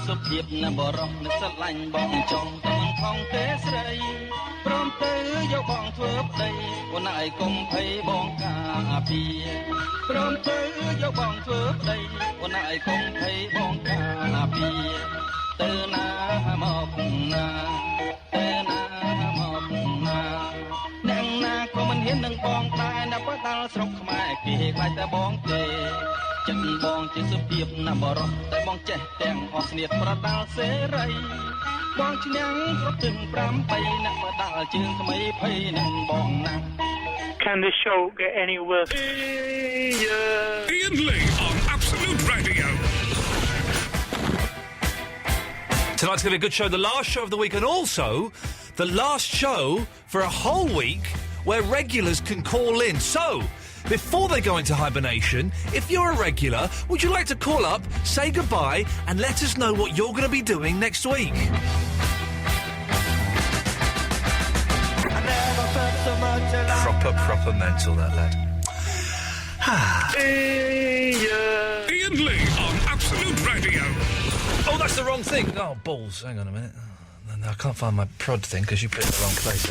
សុភាពណាបរោះនឹកស្រឡាញ់បងចង់តែមិនថងទេស្រីព្រមទៅយកបងធ្វើប្តីអូនឯងកុំភ័យបងការពារព្រមទៅយកបងធ្វើប្តីអូនឯងកុំភ័យបងការពារទៅណាមកណាទៅណាមកណាអ្នកណាក៏មិនហ៊ាននឹងបងដែរណាបើដល់ស្រុកខ្មែរគេខ្លាចតែបងទេចិត្តបងជាសុភាពណាបរោះតែបងចេះទាំងអស់ស្នៀតប្រដាល់សេរីបងឈ្នះគ្រប់ទាំង8បីអ្នកបើដល់ជើងថ្មីភ័យនឹងបងណាស់ Can the show get any worse? Iain Lee on Absolute Radio. Tonight's going to be a good show, the last show of the week, and also the last show for a whole week where regulars can call in. So, before they go into hibernation, if you're a regular, would you like to call up, say goodbye, and let us know what you're going to be doing next week? Proper mental, that lad. Iain Lee on Absolute Radio. Oh, that's the wrong thing. Oh, balls. Hang on a minute. Oh, no, I can't find my prod thing because you put it in the wrong place.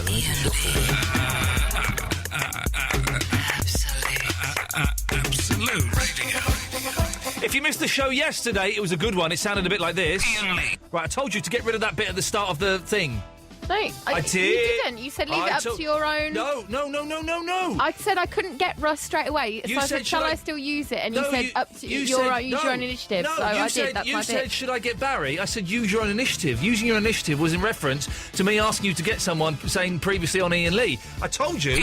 Absolute Radio. If you missed the show yesterday, it was a good one. It sounded a bit like this. Iain Lee. Right, I told you to get rid of that bit at the start of the thing. No, I did. You didn't. You said leave it up to your own... No. I said I couldn't get Russ straight away, so I said, shall I still use it? And you said, up to use your own initiative. No, so I did. That's my bit. You said, should I get Barry? I said, use your own initiative. Using your initiative was in reference to me asking you to get someone saying previously on Iain Lee. I told you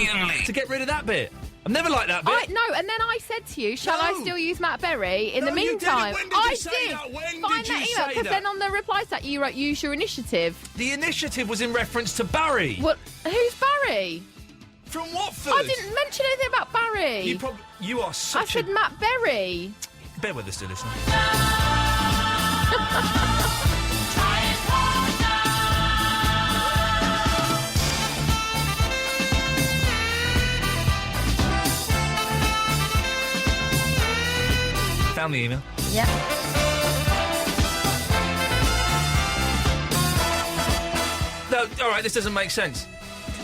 to get rid of that bit. I've never liked that bit. No, and then I said to you, shall I still use Matt Berry in the meantime? You didn't. When did you say that? When Find did you that say email, because that? then on the reply stat you wrote, use your initiative. The initiative was in reference to Barry. What? Who's Barry? From Watford. I didn't mention anything about Barry. You are such I said Matt Berry. Bear with us, dear listener. Found the email. Yeah. No, all right, this doesn't make sense.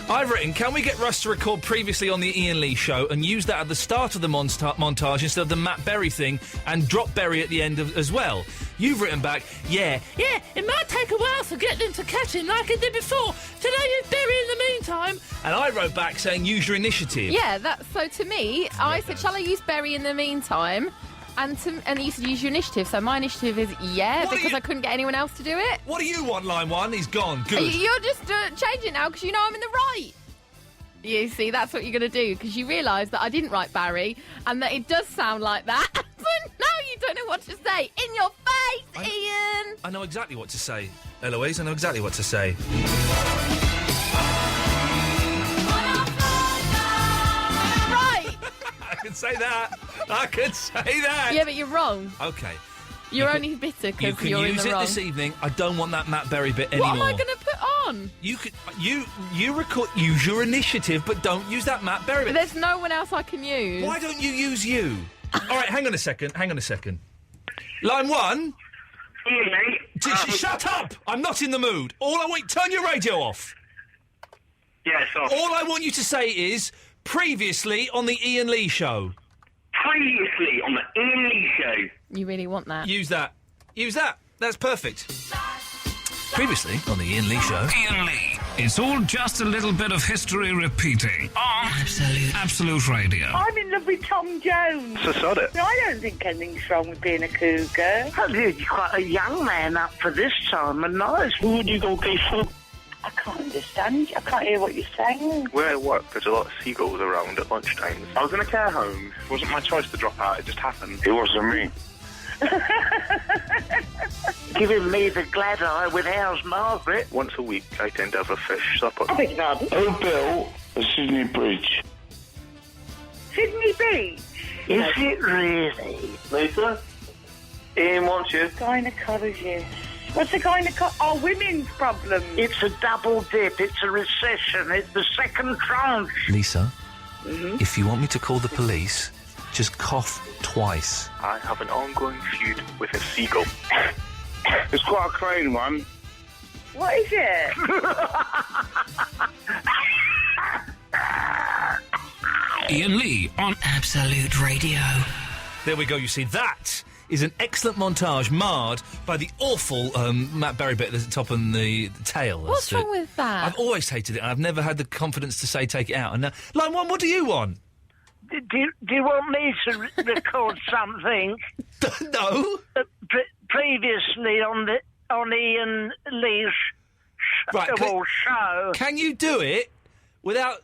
I've written, can we get Russ to record previously on the Iain Lee show and use that at the start of the montage instead of the Matt Berry thing and drop Berry at the end as well? You've written back, yeah, it might take a while to get them to catch him like it did before. Today use Berry in the meantime. And I wrote back saying use your initiative. Yeah, so to me, I said, shall I use Berry in the meantime? And you said use your initiative, so my initiative is because I couldn't get anyone else to do it. What do you want, line one? He's gone. Good. You're just changing it now because you know I'm in the right. You see, that's what you're going to do, because you realise that I didn't write Barry and that it does sound like that. But now you don't know what to say. In your face, Iain! I know exactly what to say, Eloise. I know exactly what to say. I can say that. Yeah, but you're wrong. Okay. You're only bitter because you're in the wrong. You can use it this evening. I don't want that Matt Berry bit anymore. What am I going to put on? You record. Use your initiative, but don't use that Matt Berry bit. There's no one else I can use. Why don't you use you? All right, hang on a second. Line one. Shut up! I'm not in the mood. Turn your radio off. Yes, off. All I want you to say is previously on the Iain Lee show. Previously on the Iain Lee show. You really want that? Use that. That's perfect. Previously on the Iain Lee show. Iain Lee. It's all just a little bit of history repeating on Absolute Radio. I'm in love with Tom Jones. So sod it. I don't think anything's wrong with being a cougar. I heard you're quite a young man up for this time of night. Who would you go for? I can't understand you. I can't hear what you're saying. Where I work, there's a lot of seagulls around at lunchtime. I was in a care home. It wasn't my choice to drop out. It just happened. It wasn't me. Giving me the glad eye with how's Margaret. Once a week, I tend to have a fish supper. I beg your pardon? Oh, Bill, Sydney Bridge. Sydney Beach? Is it really? Lisa? Iain wants you. Gynecologist. What's a gynecologist? Oh, women's problem. It's a double dip. It's a recession. It's the second tranche. Lisa, if you want me to call the police, just cough twice. I have an ongoing feud with a seagull. It's quite a crane one. What is it? Iain Lee on Absolute Radio. There we go. You see, that is an excellent montage marred by the awful Matt Berry bit at the top and the tail. What's wrong with that? I've always hated it, and I've never had the confidence to say take it out. And now, line one, what do you want? Do you want me to record something? No. Previously on Iain Lee's show. Can you do it without,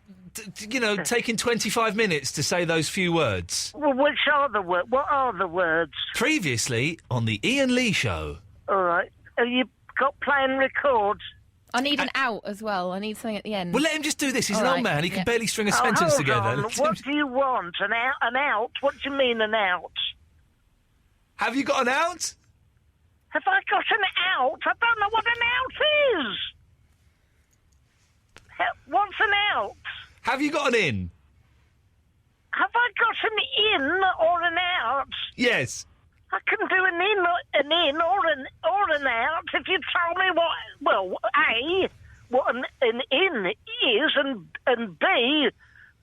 taking 25 minutes to say those few words? Well, which are the words? What are the words? Previously on the Iain Lee show. All right. Have you got play and record? I need an out as well. I need something at the end. Well, let him just do this. He's All an old right, man. He can yeah. barely string a sentence hold together. on. What do you want? An out? What do you mean an out? Have you got an out? Have I got an out? I don't know what an out is. What's an out? Have you got an in? Have I got an in or an out? Yes. I can do an in or an out if you tell me A, what an in is, and B,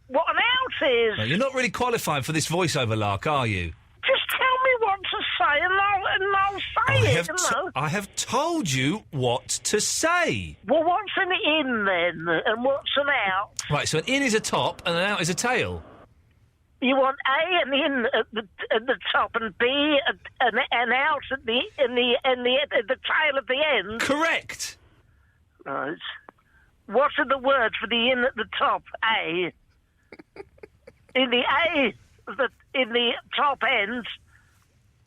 what an out is. No, you're not really qualified for this voiceover lark, are you? Just tell me what to say and I'll say it, I have told you what to say. Well, what's an in then, and what's an out? Right, so an in is a top and an out is a tail. You want A and in at the top, and B and out at the tail at the end. Correct. Right. What are the words for the in at the top? A. In the A, in the top end.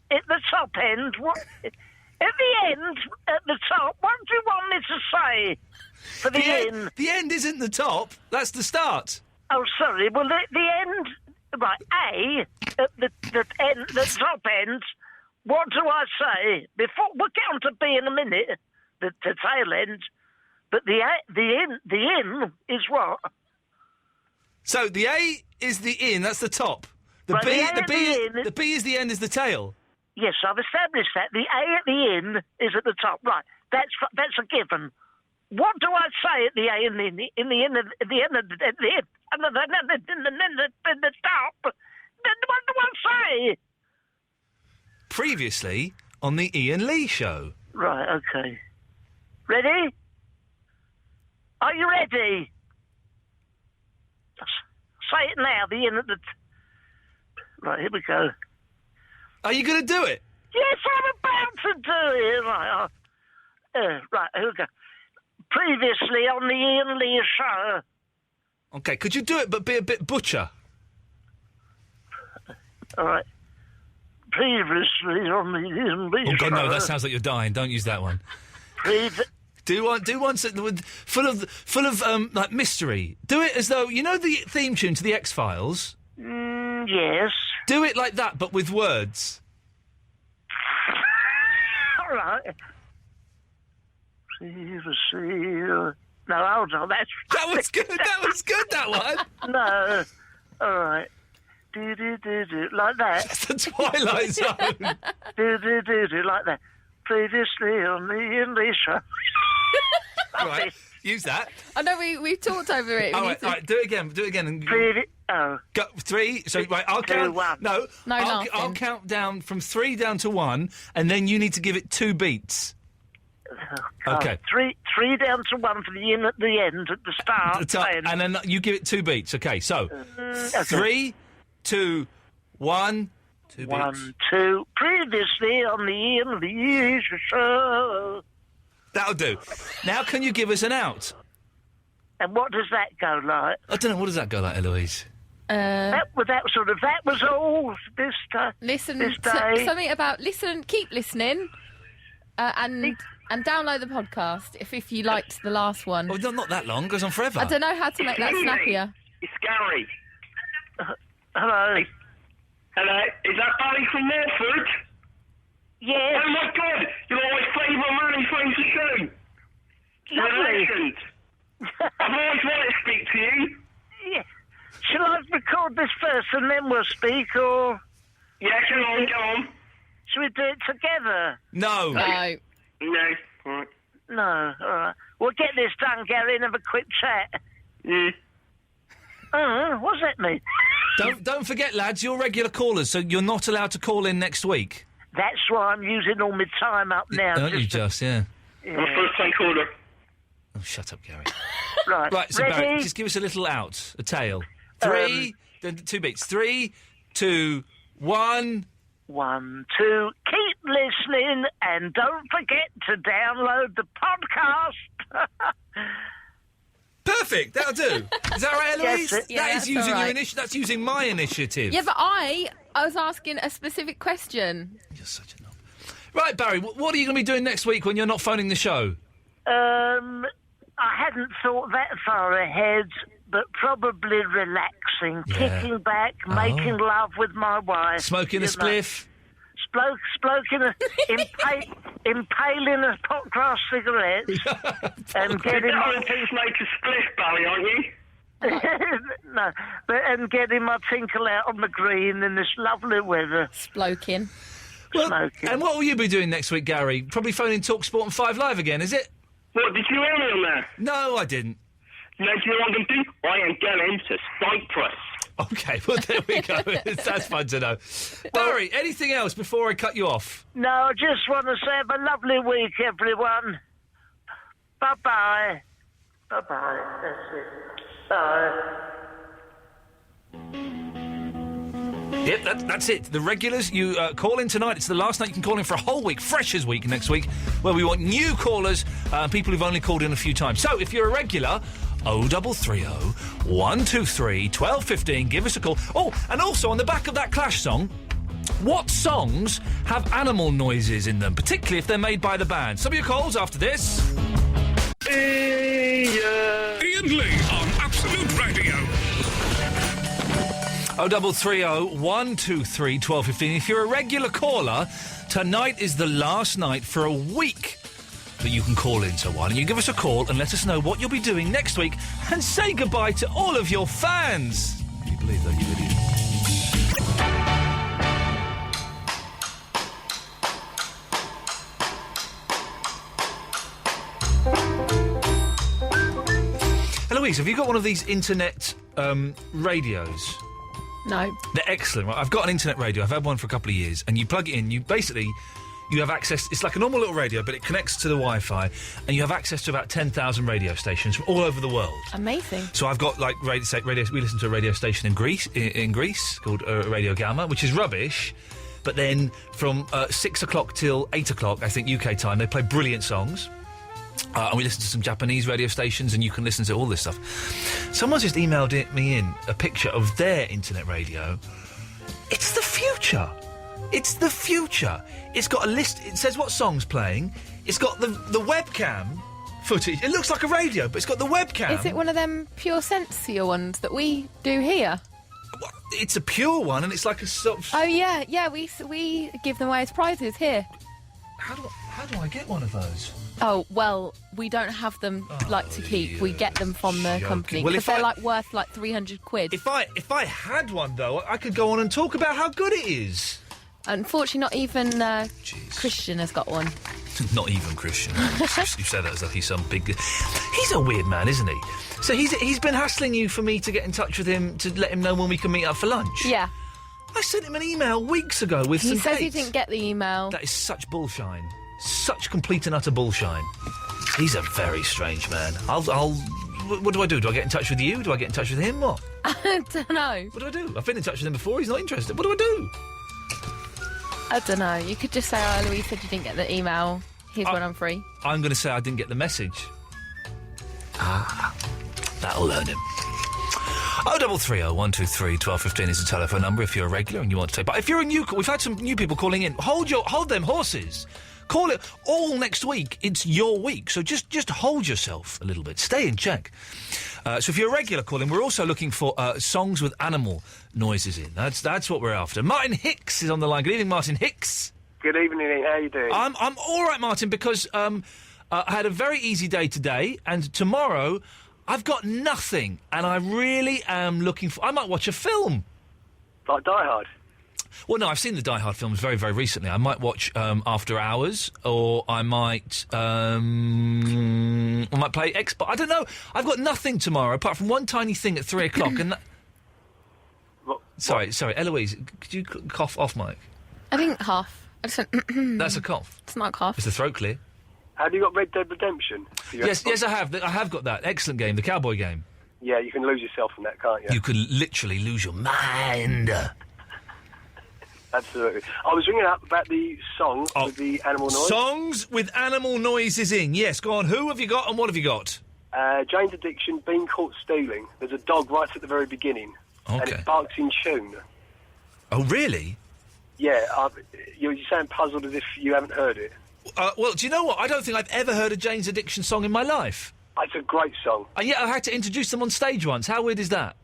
At the top end. What? At the end, at the top. What do you want me to say for the in? The end isn't the top. That's the start. Oh, sorry. Well, the end. Right, A, at the top end, what do I say? We'll get on to B in a minute, the tail end, but the in is what? So the A is the in, that's the top. The Right, the B is the end, is the tail. Yes, I've established that. The A at the in is at the top. Right, that's a given. What do I say at the A and the top? What do I say? Previously on the Iain Lee show. Right, okay. Ready? Are you ready? Say it now, the in at the... Right, here we go. Are you going to do it? Yes, I'm about to do it. Right, right, here we go. Previously on the Iain Lee show. Okay, could you do it but be a bit butcher? All right. Previously on the Iain Lee show. Oh, God, no, that sounds like you're dying. Don't use that one. Do one full of like mystery. Do it as though, you know the theme tune to the X-Files? Yes. Do it like that, but with words. All right. No, hold on. That was good. That was good. That one. No. All right. Do like that. That's the Twilight Zone. Do like that. Previously on the Iain Lee show. Right. Use that. I know we've talked over it. All right. Do it again. Do it again. Oh. Go, 3. So right, I'll count. 1. No, I'll count down from 3 down to 1, and then you need to give it 2 beats. Okay. 3 down to 1 for the in at the end, at the start. And then you give it 2 beats. Okay, so 3, 2, 1. 2 beats. 1, 2. Previously on the Iain Lee show. That'll do. Now can you give us an out? And what does that go like? I don't know. What does that go like, Eloise? That was all this day. Listen, this day. something about keep listening, and download the podcast if you liked the last one. Oh, not that long. It goes on forever. I don't know how to make that snappier. It's Gary. Hello. Hello. Is that Barry from Norfolk? Yes. Oh my God! You're my favourite man who phones the show. You're a legend. I've always wanted to speak to you. Yeah. Shall I record this first and then we'll speak, or...? Yeah, go on. Shall we do it together? No. No. No. All right. No, all right. Well, get this done, Gary, and have a quick chat. Yeah. What's that mean? Don't forget, lads, you're regular callers, so you're not allowed to call in next week. That's why I'm using all my time up now. Don't you just, yeah. I'm a first-time caller. Oh, shut up, Gary. Right. Right, so Ready? Barry, just give us a little out, a tail. 3, then 2 beats. 3, 2, 1. 1, 2. Keep listening and don't forget to download the podcast. Perfect, that'll do. Is that right, Eloise? Yes, yeah, that is that's using all your right. That's using my initiative. Yeah, but I was asking a specific question. You're such a knob. Right, Barry, what are you going to be doing next week when you're not phoning the show? I hadn't thought that far ahead, but probably relaxing, Yeah. kicking back, making love with my wife. Smoking a you know. spliff? Impaling a pot grass cigarette and getting my Valentine's make a split, Barry, aren't you? no, and getting my tinkle out on the green in this lovely weather. Sploking. Smoking. And what will you be doing next week, Gary? Probably phoning TalkSport and 5 Live again, is it? What, did you hear me on there? No, I didn't. You know what I'm going to do? I am going to Cyprus. Okay, well, there we go. That's fun to know. Barry, anything else before I cut you off? No, I just want to say have a lovely week, everyone. Bye-bye. Bye-bye. That's it. Bye. Yep, that's it. The regulars, you call in tonight. It's the last night you can call in for a whole week, Freshers Week next week, where we want new callers, people who've only called in a few times. So if you're a regular, 0330 123 1215, give us a call. Oh, and also on the back of that Clash song, what songs have animal noises in them, particularly if they're made by the band? Some of your calls after this. Iain Lee on Absolute Radio. 0330 123 1215. If you're a regular caller, tonight is the last night for a week that you can call in. So why don't you give us a call and let us know what you'll be doing next week and say goodbye to all of your fans. Can you believe that, you idiot? Eloise, have you got one of these internet radios? No. They're excellent. Right? I've got an internet radio. I've had one for a couple of years. And you plug it in, you have access. It's like a normal little radio, but it connects to the Wi-Fi. And you have access to about 10,000 radio stations from all over the world. Amazing. So I've got, like, radio. We listen to a radio station in Greece called Radio Gamma, which is rubbish. But then from 6 o'clock till 8 o'clock, I think, UK time, they play brilliant songs. And we listen to some Japanese radio stations, and you can listen to all this stuff. Someone's just emailed me in a picture of their internet radio. It's the future. It's the future. It's got a list. It says what song's playing. It's got the webcam footage. It looks like a radio, but it's got the webcam. Is it one of them Pure Sensia ones that we do here? Well, it's a pure one, and it's like a sort of... Oh, yeah, we give them away as prizes here. How do I get one of those? Oh, well, we don't have them, to keep. We get them from the joking. company. Well, Because they're, worth, 300 quid. If I had one, though, I could go on and talk about how good it is. Unfortunately, not even Christian has got one. Not even Christian. You said that as though he's some big... He's a weird man, isn't he? So he's been hassling you for me to get in touch with him to let him know when we can meet up for lunch? Yeah. I sent him an email weeks ago with He some says he dates. didn't get the email. That is such bullshine. Such complete and utter bullshine. He's a very strange man. What do I do? Do I get in touch with you? Do I get in touch with him? What? I don't know. What do I do? I've been in touch with him before. He's not interested. What do I do? I don't know. You could just say, oh, Louise said you didn't get the email. Here's when I'm free. I'm going to say I didn't get the message. That'll learn him. 0330 123 1215 is the telephone number if you're a regular and you want to take. But if you're a new, we've had some new people calling in. Hold them horses. Call it all next week. It's your week, so just hold yourself a little bit. Stay in check. So if you're a regular calling, we're also looking for songs with animal noises in. That's what we're after. Martin Hicks is on the line. Good evening, Martin Hicks. Good evening, Ian. How are you doing? I'm all right, Martin, because I had a very easy day today, and tomorrow I've got nothing, and I really am looking for... I might watch a film. Like Die Hard? Well, no, I've seen the Die Hard films very, very recently. I might watch After Hours, or I might play Xbox. I don't know. I've got nothing tomorrow apart from one tiny thing at 3 o'clock. And Sorry, Eloise, could you cough off mic? I didn't cough. I just went, That's a cough. It's not a cough. Is the throat clear? Have you got Red Dead Redemption? Yes, I have. I have got that. Excellent game, the cowboy game. Yeah, you can lose yourself in that, can't you? You can literally lose your mind. Absolutely. I was ringing up about the song with the animal noise. Songs with animal noises in. Yes, go on. Who have you got and what have you got? Jane's Addiction, Being Caught Stealing. There's a dog right at the very beginning. Okay. And it barks in tune. Oh, really? Yeah, you sound puzzled as if you haven't heard it. Well, do you know what? I don't think I've ever heard a Jane's Addiction song in my life. It's a great song. Yeah, I had to introduce them on stage once. How weird is that?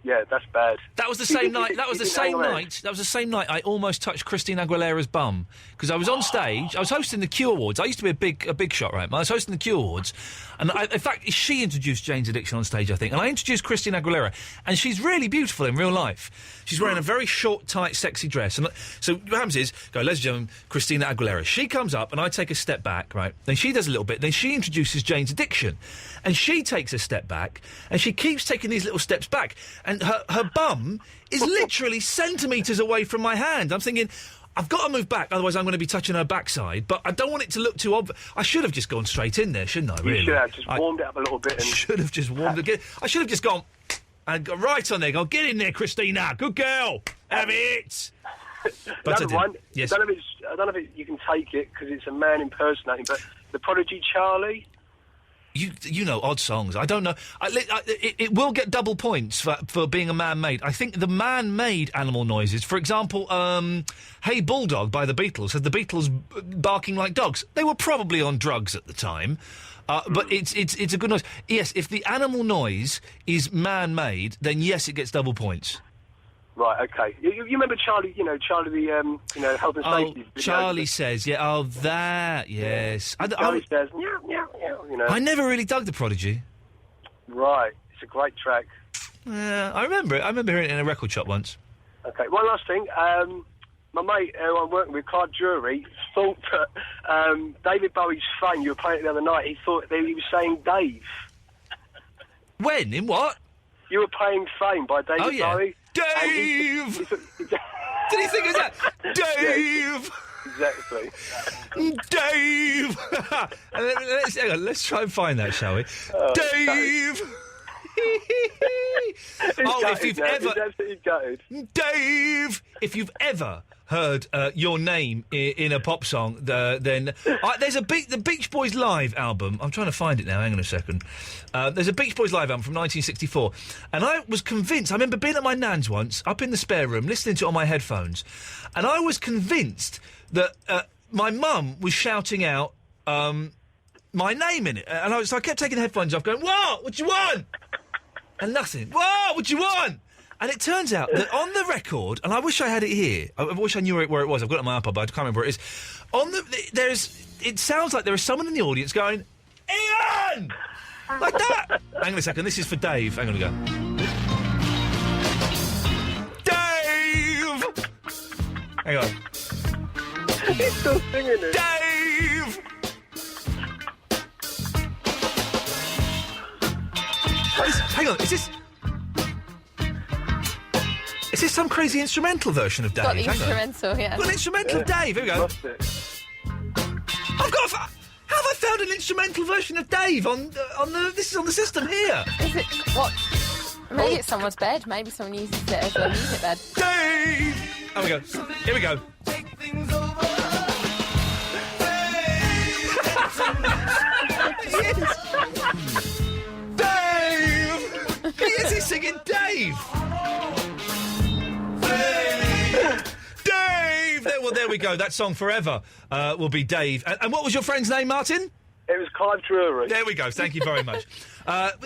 Yeah, that's bad. That was the same night. That was the same night. That was the same night I almost touched Christina Aguilera's bum because I was on stage. I was hosting the Q Awards. I used to be a big shot, right? I was hosting the Q Awards, and in fact, she introduced Jane's Addiction on stage, I think. And I introduced Christina Aguilera, and she's really beautiful in real life. She's wearing a very short, tight, sexy dress. And so what happens is, ladies and gentlemen, Christina Aguilera. She comes up, and I take a step back, right? Then she does a little bit. Then she introduces Jane's Addiction, and she takes a step back, and she keeps taking these little steps back, and her bum is literally centimetres away from my hand. I'm thinking, I've got to move back, otherwise I'm going to be touching her backside, but I don't want it to look too obvious. I should have just gone straight in there, shouldn't I, really? You should have just warmed it up a little bit. I should have just warmed it. I should have just gone and got right on there, gone, get in there, Christina, good girl, have it. But Another one, yes. I don't know if you can take it, because it's a man impersonating, but the Prodigy Charlie... You know odd songs. I don't know. It will get double points for being a man-made. I think the man-made animal noises, for example, Hey Bulldog by the Beatles, had the Beatles barking like dogs. They were probably on drugs at the time, but it's a good noise. Yes, if the animal noise is man-made, then yes, it gets double points. Right, okay. You remember Charlie, Charlie the, health and safety. Charlie says, that, yes. Charlie says, meow, I never really dug The Prodigy. Right, it's a great track. Yeah, I remember it. I remember hearing it in a record shop once. Okay, one last thing. My mate who I'm working with, Clive Drury, thought that David Bowie's Fame, you were playing it the other night, he thought that he was saying Dave. When? In what? You were playing Fame by David Bowie. Dave! Did he think it was that? Dave! Exactly. Dave! Hang on, let's try and find that, shall we? Dave! If you've ever... He's absolutely gutted. Dave! If you've ever heard your name in a pop song, then there's the Beach Boys Live album. I'm trying to find it now. Hang on a second. There's a Beach Boys Live album from 1964, and I was convinced. I remember being at my nan's once, up in the spare room, listening to it on my headphones, and I was convinced that my mum was shouting out my name in it, and so I kept taking the headphones off, going, "What? What do you want?" And nothing. "What? What do you want?" And it turns out that on the record, and I wish I had it here. I wish I knew where it was. I've got it on my iPod, but I can't remember where it is. It sounds like there is someone in the audience going, "Iain!" Like that. Hang on a second. This is for Dave. Hang on a go. Dave! Hang on. He's still singing it. Dave! Hang on. Is this some crazy instrumental version of Dave? Got the instrumental, yeah. Got an instrumental Dave. Here we go. Have I found an instrumental version of Dave on the? This is on the system here. Is it what? Maybe it's someone's bed. Maybe someone uses it as a music bed. Dave. Here we go. Here we go. Dave. He's singing Dave. Dave! There we go. That song forever will be Dave. And what was your friend's name, Martin? It was Clive Drury. There we go. Thank you very much.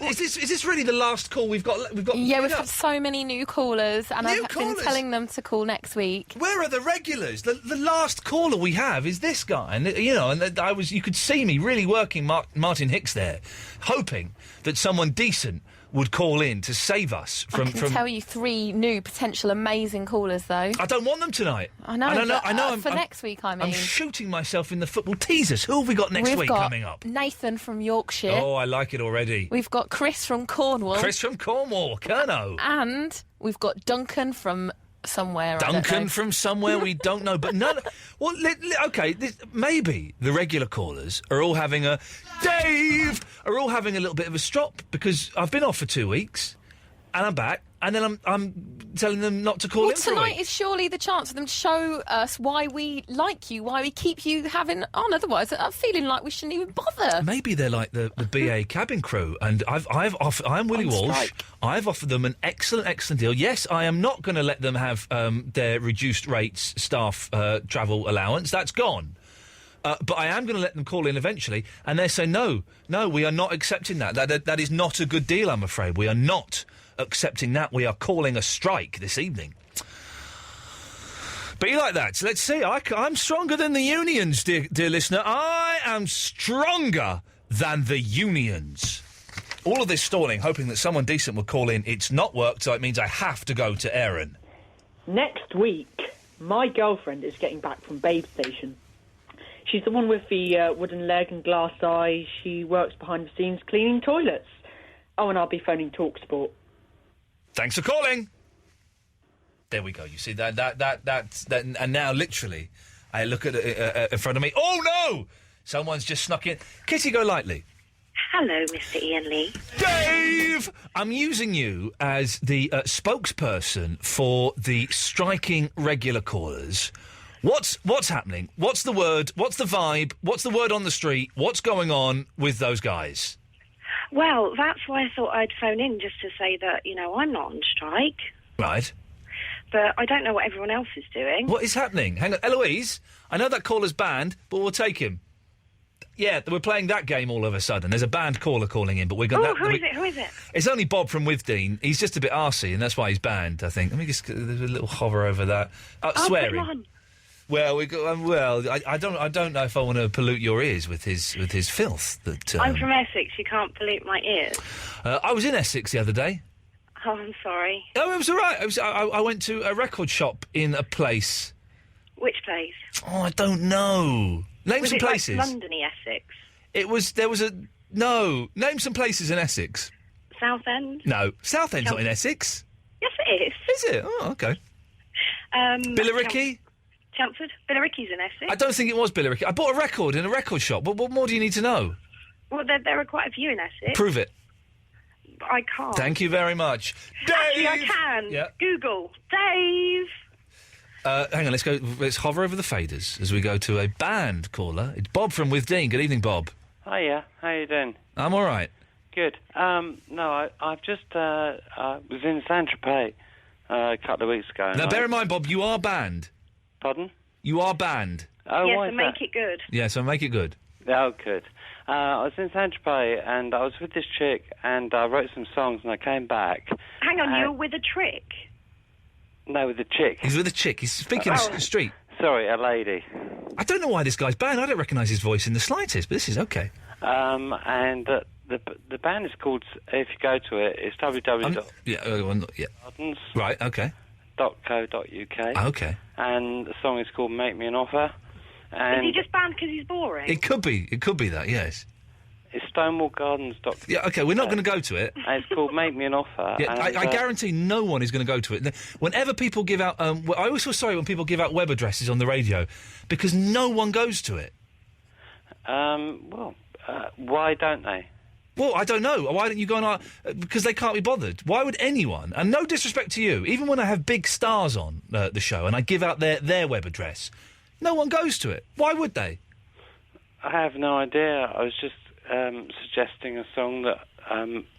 Is this really the last call we've got? Yeah, we've had so many new callers, and I've been telling them to call next week. Where are the regulars? The last caller we have is this guy, and you could see me really working Martin Hicks there, hoping that someone decent would call in to save us from... I can tell you 3 new potential amazing callers, though. I don't want them tonight. I know. For next week, I mean. I'm shooting myself in the foot. Well, tease us. Who have we got next week coming up? Nathan from Yorkshire. Oh, I like it already. We've got Chris from Cornwall. Kerno. And we've got Duncan from somewhere. Duncan from somewhere we don't know, but none. Well, okay. Maybe the regular callers are all having a little bit of a strop because I've been off for 2 weeks, and I'm back, and then I'm telling them not to call in for a week. Tonight is surely the chance for them to show us why we like you, why we keep you having on. Otherwise, I'm feeling like we shouldn't even bother. Maybe they're like the BA cabin crew, and I'm Willie Walsh. Strike. I've offered them an excellent deal. Yes, I am not going to let them have their reduced rates staff travel allowance. That's gone. But I am going to let them call in eventually, and they say, no, we are not accepting that. That is not a good deal, I'm afraid. We are not accepting that. We are calling a strike this evening. Be like that. So let's see. I'm stronger than the unions, dear listener. I am stronger than the unions. All of this stalling, hoping that someone decent will call in. It's not worked, so it means I have to go to Aaron. Next week, my girlfriend is getting back from Babe Station. She's the one with the wooden leg and glass eye. She works behind the scenes cleaning toilets. Oh, and I'll be phoning TalkSport. Thanks for calling. There we go. You see that's and now literally, I look at it in front of me. Oh no! Someone's just snuck in. Kitty, go lightly. Hello, Mr. Iain Lee. Dave! I'm using you as the spokesperson for the striking regular callers. What's happening? What's the word? What's the vibe? What's the word on the street? What's going on with those guys? Well, that's why I thought I'd phone in just to say that, I'm not on strike. Right. But I don't know what everyone else is doing. What is happening? Hang on. Eloise, I know that caller's banned, but we'll take him. Yeah, we're playing that game all of a sudden. There's a banned caller calling in, but we're going to... Who is it? It's only Bob from Withdean. He's just a bit arsey, and that's why he's banned, I think. Let me just... There's a little hover over that. Swearing. Come on. Well, I don't know if I want to pollute your ears with his filth. I'm from Essex. You can't pollute my ears. I was in Essex the other day. Oh, I'm sorry. Oh, it was all right. I went to a record shop in a place. Which place? Oh, I don't know. Name some places. Like Londony, Essex? Name some places in Essex. Southend? No, Southend's not in Essex. Yes, it is. Is it? Oh, okay. Billericay? Chelmsford? Billericay's in Essex. I don't think it was Billericay. I bought a record in a record shop. What more do you need to know? Well, there are quite a few in Essex. Prove it. I can't. Thank you very much. Dave! Actually, I can. Yeah. Google. Dave! Hang on, let's hover over the faders as we go to a band caller. It's Bob from Withdean. Good evening, Bob. Hiya, how you doing? I'm all right. Good. I've just was in Saint-Tropez a couple of weeks ago. Now, bear in mind, Bob, you are banned. Pardon? You are banned. Oh, yes, why so is make that? it good. Yeah, so make it good. Oh, good. I was in Saint-Tropez and I was with this chick and I wrote some songs and I came back. Hang on, you were with a trick? No, with a chick. He's with a chick. He's speaking the street. Sorry, a lady. I don't know why this guy's banned. I don't recognise his voice in the slightest, but this is okay. And the band is called, if you go to it, it's www. Gardens. Right, okay. .co.uk. Okay. And the song is called Make Me an Offer. And is he just banned because he's boring? It could be that, yes. It's stonewallgardens.co. Yeah, okay, we're not going to go to it. And it's called Make Me an Offer. Yeah, I guarantee no one is going to go to it. Whenever people give out... I always feel sorry when people give out web addresses on the radio, because no one goes to it. Why don't they? Well, I don't know. Why don't you go on... because they can't be bothered. Why would anyone... And no disrespect to you, even when I have big stars on the show and I give out their web address, no one goes to it. Why would they? I have no idea. I was just suggesting a song that...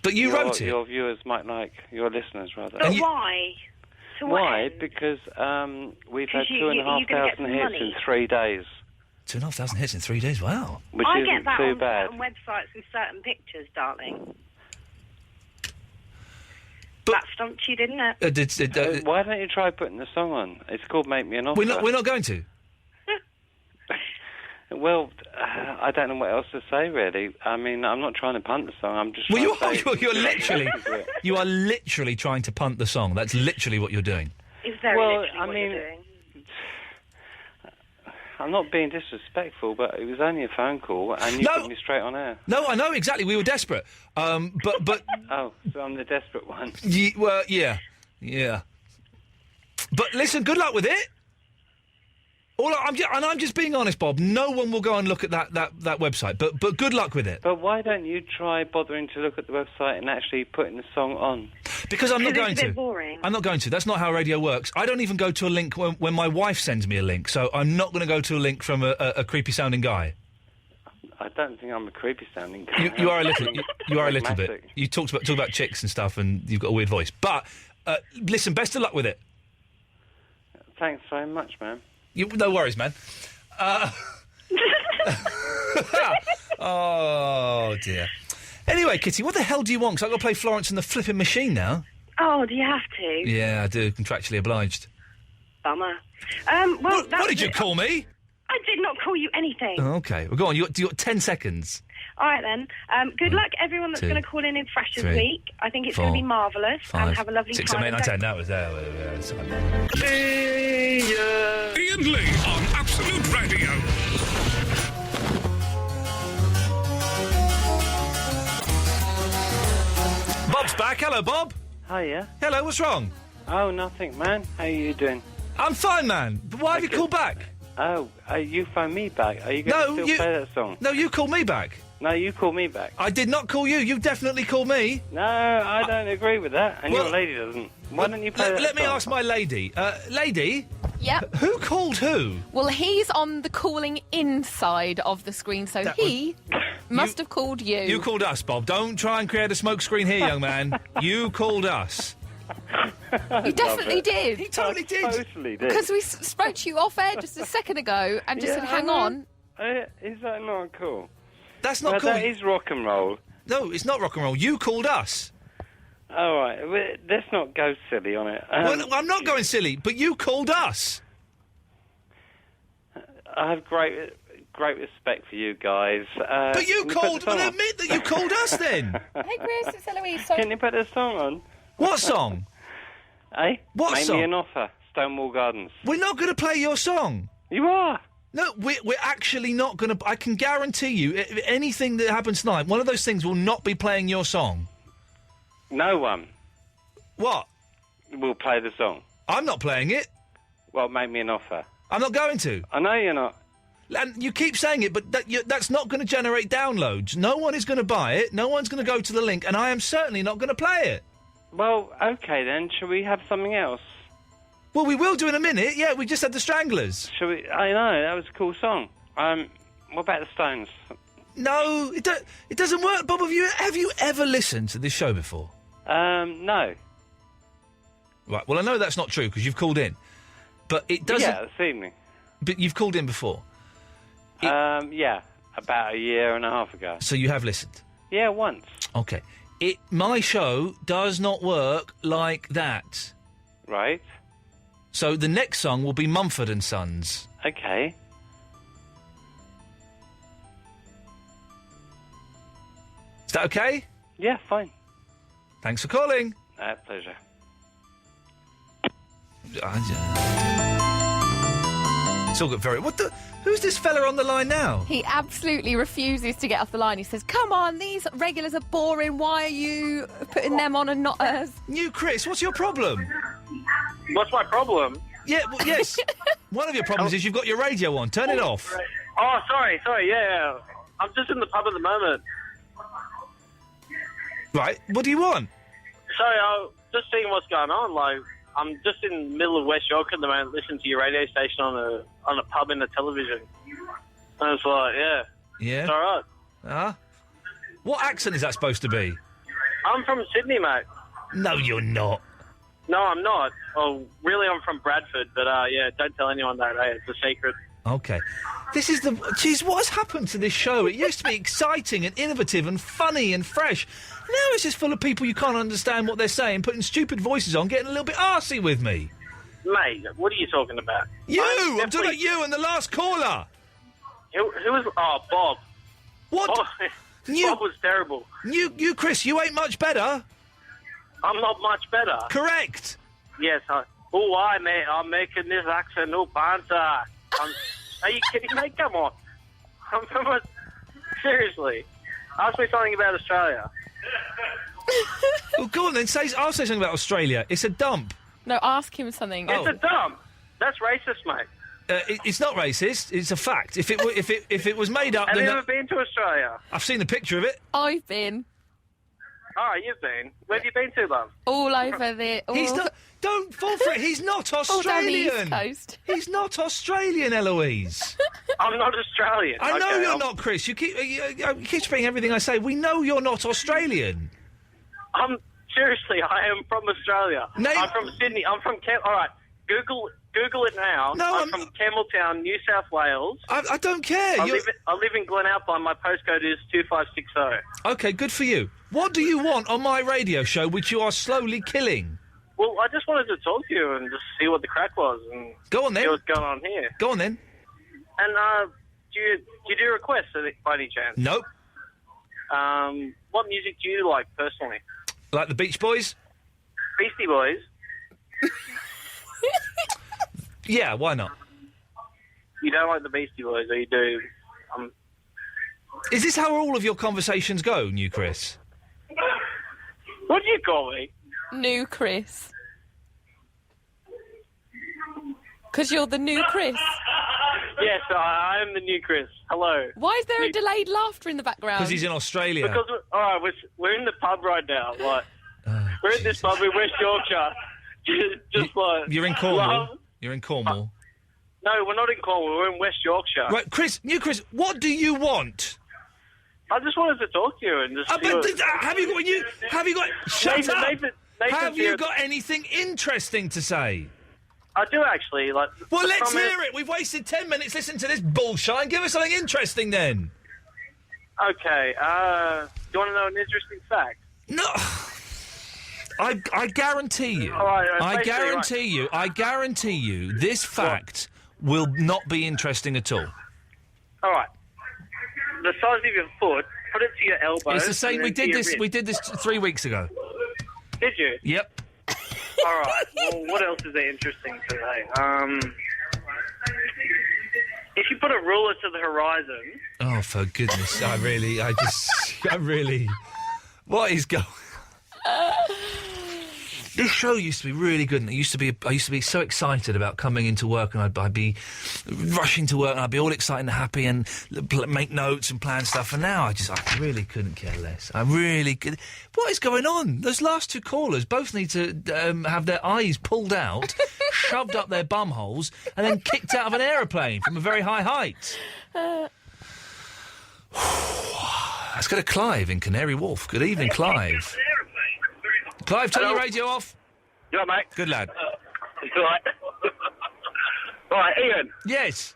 but you wrote it? Your viewers might like, your listeners, rather. But why? Why? Because we've had 2,500 hits in 3 days. 2,500 hits in 3 days, wow. Which I isn't get that too on bad. certain websites with certain pictures, darling. But that stumped you, didn't it? Why don't you try putting the song on? It's called Make Me an Offer. We're not going to. Well, I don't know what else to say, really. I mean, I'm not trying to punt the song. I'm just trying to say... You're literally... You are literally trying to punt the song. That's literally what you're doing. It's very literally what you're doing. I'm not being disrespectful, but it was only a phone call, and you put me straight on air. No, I know, exactly. We were desperate. But... Oh, so I'm the desperate one. Well, yeah. But listen, good luck with it. I'm just being honest, Bob. No one will go and look at that website, but good luck with it. But why don't you try bothering to look at the website and actually putting the song on? Because I'm not going to. It's a bit boring. I'm not going to. That's not how radio works. I don't even go to a link when my wife sends me a link, so I'm not going to go to a link from a creepy-sounding guy. I don't think I'm a creepy-sounding guy. You are a little. You are a little bit. You talk about chicks and stuff, and you've got a weird voice. But listen, best of luck with it. Thanks very much, man. No worries, man. Oh, dear. Anyway, Kitty, what the hell do you want? Because I've got to play Florence and the Flipping Machine now. Oh, do you have to? Yeah, I do. Contractually obliged. Bummer. What did you call me? I did not call you anything. Oh, okay. Well, go on. You got 10 seconds. All right, then. Good luck, everyone that's going to call in Freshers Week. I think it's going to be marvellous. And have a lovely 6, time. 7, 8, 9, 10. That was there. Iain Lee on Absolute Radio. Bob's back. Hello, Bob. Hiya. Hello, what's wrong? Oh, nothing, man. How are you doing? I'm fine, man. But why have you called back? Oh, you phoned me back. Are you going to still play that song? No, you called me back. No, you called me back. I did not call you. You definitely called me. No, I don't agree with that. And your lady doesn't. Why don't you play that Let me song? ask my lady. Lady? Yep. Who called who? Well, he's on the calling in side of the screen, so he must have called you. You called us, Bob. Don't try and create a smokescreen here, young man. You called us. He definitely did. He totally did. Totally did. Because we spoke to you off air just a second ago and just said, hang on. Is that not cool? That's not cool. That is rock and roll. No, it's not rock and roll. You called us. All right, let's not go silly on it. Well, I'm not going silly, but you called us. I have great respect for you guys. But you called. Well, admit that you called us then. Hey, Chris, it's Eloise. Can you put a song on? What song? Eh? What Make song? me an offer. Stonewall Gardens. We're not going to play your song. You are. No, we're actually not going to... I can guarantee you, anything that happens tonight, one of those things will not be playing your song. No one. What? Will play the song. I'm not playing it. Well, make me an offer. I'm not going to. I know you're not. And you keep saying it, but that's not going to generate downloads. No one is going to buy it, no one's going to go to the link, and I am certainly not going to play it. Well, OK then, shall we have something else? Well, we will do in a minute. Yeah, we just had the Stranglers. Shall we? I know, that was a cool song. What about the Stones? No, it doesn't work, Bob. Have you ever listened to this show before? No. Right, well, I know that's not true, because you've called in. But it doesn't... Yeah, this evening. But you've called in before? Yeah, about a year and a half ago. So you have listened? Yeah, once. OK. My show does not work like that. Right. So the next song will be Mumford & Sons. OK. Is that OK? Yeah, fine. Thanks for calling. Pleasure. It's all got very... Who's this fella on the line now? He absolutely refuses to get off the line. He says, come on, these regulars are boring. Why are you putting them on and not us? New Chris, what's your problem? What's my problem? Yeah, well, yes. One of your problems is you've got your radio on. Turn it off. Oh, sorry, yeah. I'm just in the pub at the moment. Right, what do you want? Sorry, I'm just seeing what's going on. Like, I'm just in the middle of West York at the moment, listening to your radio station on a pub in the television. And it's like, yeah. Yeah? It's all right. What accent is that supposed to be? I'm from Sydney, mate. No, you're not. No, I'm not. Well, really, I'm from Bradford, but, yeah, don't tell anyone that, It's a secret. OK. This is the... Jeez, what has happened to this show? It used to be exciting and innovative and funny and fresh. Now it's just full of people you can't understand what they're saying, putting stupid voices on, getting a little bit arsey with me. Mate, what are you talking about? I'm talking about you and the last caller. Who was... Oh, Bob. What? Bob was terrible. You, Chris, you ain't much better. I'm not much better. Correct. Yes. I'm making this accent up, aren't I? Are you kidding me? Come on. Seriously. Ask me something about Australia. Well, go on then. I'll say something about Australia. It's a dump. No, ask him something. It's a dump. That's racist, mate. It's not racist. It's a fact. If it was made up, Have then you ever been to Australia? I've seen a picture of it. I've been. Oh, you've been. Where have you been to, love? All over there. He's not. Don't fall for it. He's not Australian. All down the East Coast. He's not Australian, Eloise. I'm not Australian. I know you're not, Chris. You keep saying everything I say. We know you're not Australian. Seriously, I am from Australia. I'm from Sydney. I'm from All right, Google it now. No, I'm from Campbelltown, New South Wales. I don't care. I live in Glen Alpine. My postcode is 2560. Okay, good for you. What do you want on my radio show, which you are slowly killing? Well, I just wanted to talk to you and just see what the crack was and go on then. See what's going on here. Go on then. And do you do requests by any chance? Nope. What music do you like personally? Like the Beach Boys? Beastie Boys? Yeah, why not? You don't like the Beastie Boys, or you do? Is this how all of your conversations go, New Chris? What do you call me? New Chris. Because you're the new Chris. Yes, I am the new Chris. Hello. Why is there a delayed laughter in the background? Because he's in Australia. Because we're in the pub right now. Like we're at this pub in West Yorkshire. Just like you're in Cornwall. You're in Cornwall. No, we're not in Cornwall. We're in West Yorkshire. Right, New Chris. What do you want? I just wanted to talk to you and just. Have you got? Shut Nathan, up. Nathan have you got anything interesting to say? I do actually. Well, let's hear it. We've wasted 10 minutes listening to this bullshit. Give us something interesting then. Okay. Do you want to know an interesting fact? No. I guarantee you. I guarantee you. This fact will not be interesting at all. All right. The size of your foot. Put it to your elbow. It's the same. We did this 3 weeks ago. Did you? Yep. All right. Well, what else is there interesting today? If you put a ruler to the horizon. Oh, for goodness! I really. What is going? This show used to be really good, and I used to be so excited about coming into work, and I'd be rushing to work, and I'd be all excited and happy, and make notes and plan stuff. And now I really couldn't care less. I really could. What is going on? Those last two callers both need to have their eyes pulled out, shoved up their bum holes, and then kicked out of an aeroplane from a very high height. Let's go to Clive in Canary Wharf. Good evening, Clive. Clive, turn your radio off. You all right, mate? Good lad. It's all right. Right, Ian. Yes.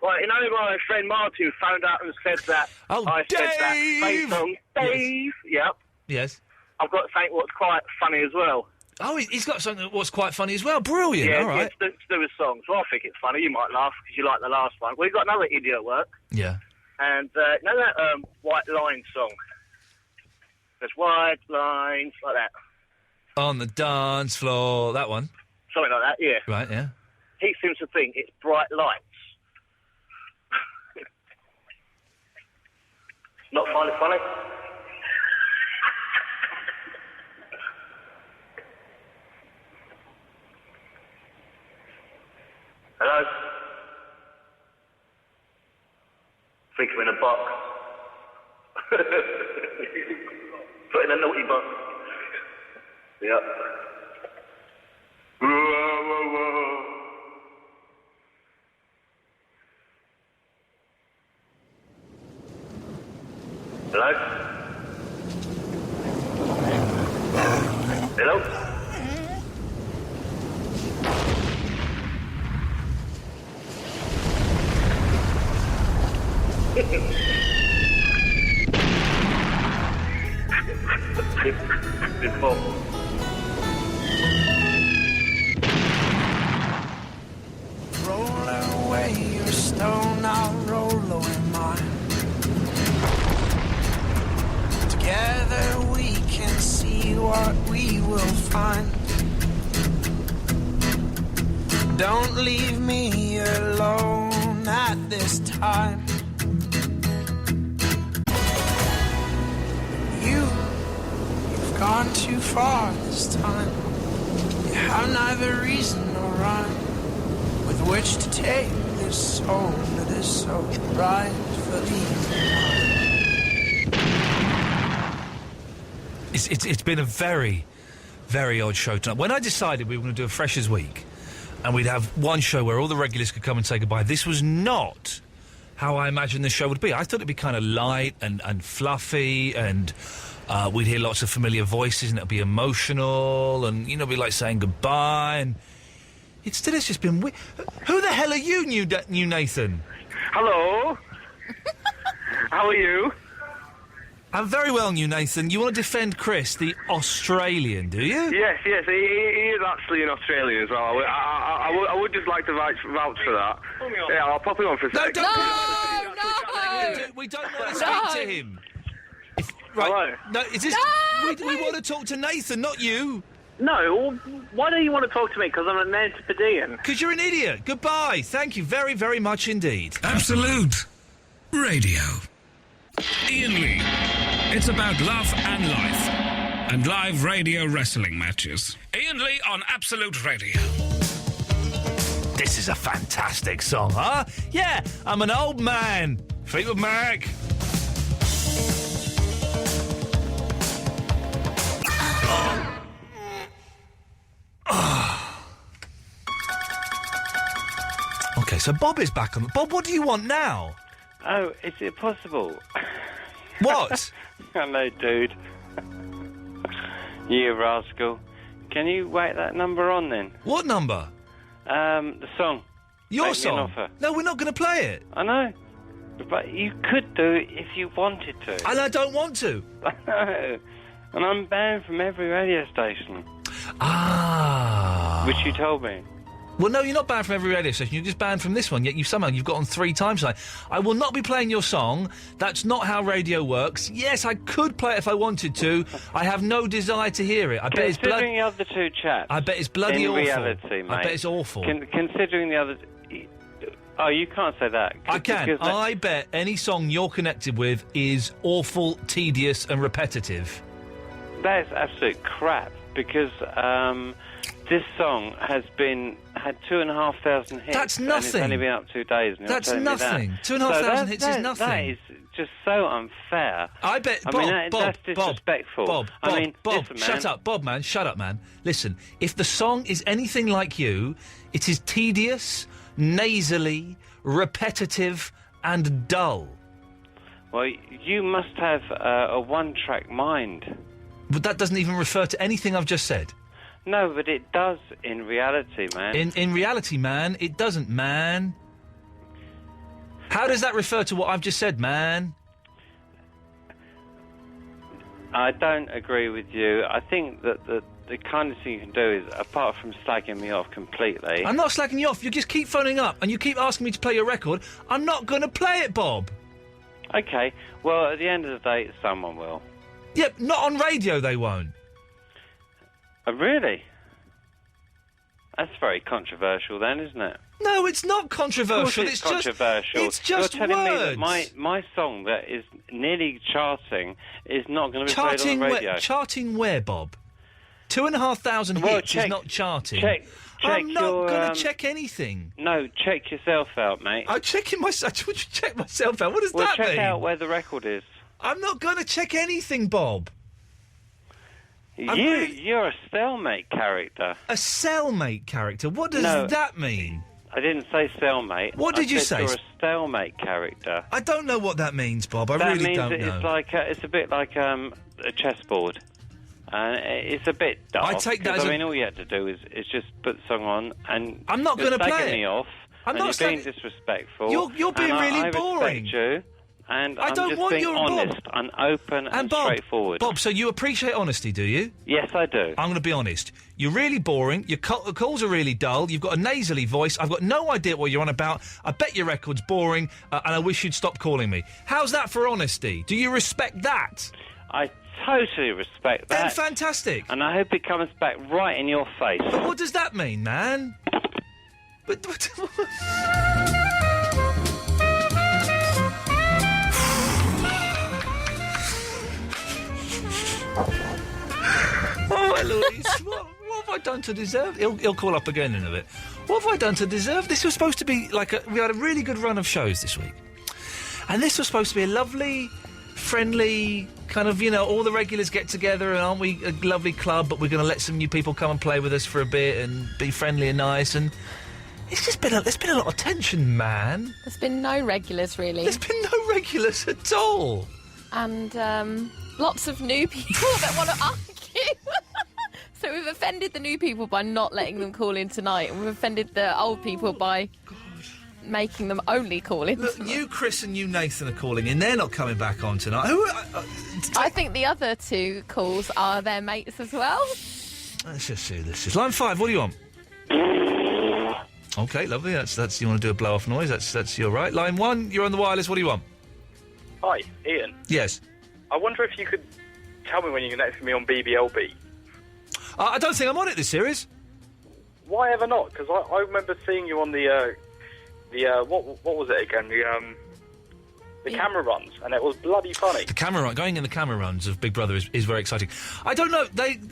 Right, you know my friend Martin phoned up and said that I Dave! said that same song. Dave. Yep. Yes. I've got something what's quite funny as well. Oh, he's got something what's quite funny as well. Brilliant. Yeah, all right. Yeah, to do with songs. Well, I think it's funny. You might laugh because you like the last one. We've got another idiot at work. Yeah. And you know that White Line song? There's white lines, like that. On the dance floor, that one. Something like that, yeah. Right, yeah. He seems to think it's bright lights. Not find it funny? Hello? Think we're in a box. Put in a naughty box. Yep. Whoa, whoa, whoa. Hello? Hello? Before. Rolling away away your stone, I'll roll away mine. Together we can see what we will find. Don't leave me alone at this time. You've gone too far this time. You have neither reason nor rhyme with which to take this soul that is so rightfully mine. It's been a very, very odd show tonight. When I decided we were going to do a Freshers Week, and we'd have one show where all the regulars could come and say goodbye, this was not how I imagined the show would be. I thought it'd be kind of light and fluffy, and we'd hear lots of familiar voices, and it'd be emotional, and, you know, be like saying goodbye, and instead it's just been weird. Who the hell are you, new Nathan? Hello. How are you? I'm very well, new Nathan. You want to defend Chris, the Australian, do you? Yes, he is actually an Australian as well. I would just like to vouch for that. Yeah, I'll pop him on for a second. We don't want to speak to him. Right. No, is this... We want to talk to Nathan, not you. No, why don't you want to talk to me? Because I'm an Antipodean. Because you're an idiot. Goodbye. Thank you very, very much indeed. Absolute Radio. Iain Lee. It's about love and life. And live radio wrestling matches. Iain Lee on Absolute Radio. This is a fantastic song, huh? Yeah, I'm an old man. Fleetwood Mac. Okay, so Bob is back on. Bob, what do you want now? Oh, is it possible? What? Hello, dude. You rascal. Can you wait that number on then? What number? The song. Your Make me an song? offer. No, we're not going to play it. I know. But you could do it if you wanted to. And I don't want to. I know. And I'm banned from every radio station. Ah. Which you told me. Well, no, you're not banned from every radio station. You're just banned from this one. Yet you've got on 3 times tonight. I will not be playing your song. That's not how radio works. Yes, I could play it if I wanted to. I have no desire to hear it. I bet it's Considering the other two chaps. I bet it's bloody in awful. reality, mate. I bet it's awful. Considering the other. Oh, you can't say that. I can. I bet any song you're connected with is awful, tedious, and repetitive. That is absolute crap because this song had 2,500 hits. That's nothing. And it's only been up 2 days. And That's telling nothing. Me that. 2,500 hits is nothing. That is just so unfair. I bet. That's disrespectful. Bob, listen, shut up, Bob, man, shut up, man. Listen, if the song is anything like you, it is tedious, nasally, repetitive, and dull. Well, you must have a one-track mind. But that doesn't even refer to anything I've just said. No, but it does in reality, man. In reality, man, it doesn't, man. How does that refer to what I've just said, man? I don't agree with you. I think that the kindest thing you can do is, apart from slagging me off completely... I'm not slagging you off. You just keep phoning up and you keep asking me to play your record. I'm not going to play it, Bob. OK. Well, at the end of the day, someone will. Yep, not on radio they won't. Oh, really? That's very controversial then, isn't it? No, it's not controversial. Of course it's controversial. It's just You're telling words. me that my song that is nearly charting is not going to be played on the radio. Charting where, Bob? 2,500 hits is not charting. Check I'm not going to um, check anything. No, check yourself out, mate. I'm checking myself. Would you check myself out? What does that mean? Check out where the record is. I'm not going to check anything, Bob. You're a cellmate character. A cellmate character? What does that mean? I didn't say cellmate. What did you say? You're a stalemate character. I don't know what that means, Bob. I that really means don't it's know. Like it's a bit like a chessboard. It's a bit dark. I take that as I mean, all you had to do is just put the song on, and I'm not going to play it. Me off. I'm and not you're being disrespectful. You're being really boring. I respect you. And I I'm don't just want being your honest and open and Bob, straightforward. Bob, so you appreciate honesty, do you? Yes, I do. I'm going to be honest. You're really boring. Your calls are really dull. You've got a nasally voice. I've got no idea what you're on about. I bet your record's boring, and I wish you'd stop calling me. How's that for honesty? Do you respect that? I totally respect that. Then fantastic. And I hope it comes back right in your face. But what does that mean, man? But... Oh, my Louise, what have I done to deserve... He'll call up again in a bit. What have I done to deserve... This was supposed to be like we had a really good run of shows this week. And this was supposed to be a lovely, friendly, kind of, all the regulars get together and aren't we a lovely club, but we're going to let some new people come and play with us for a bit and be friendly and nice, and... It's just been there's been a lot of tension, man. There's been no regulars, really. There's been no regulars at all. And lots of new people that want to argue. So we've offended the new people by not letting them call in tonight, and we've offended the old people by making them only call in. Look, you, Chris, and you, Nathan, are calling in. They're not coming back on tonight. I think the other two calls are their mates as well. Let's just see this. Is line 5. What do you want? Okay, lovely. That's you want to do a blow-off noise. That's your right. Line 1. You're on the wireless. What do you want? Hi, Ian. Yes. I wonder if you could tell me when you're next to me on BBLB. I don't think I'm on it this series. Why ever not? Because I remember seeing you on the what was it again? The camera runs, and it was bloody funny. Going in the camera runs of Big Brother is very exciting. I don't know.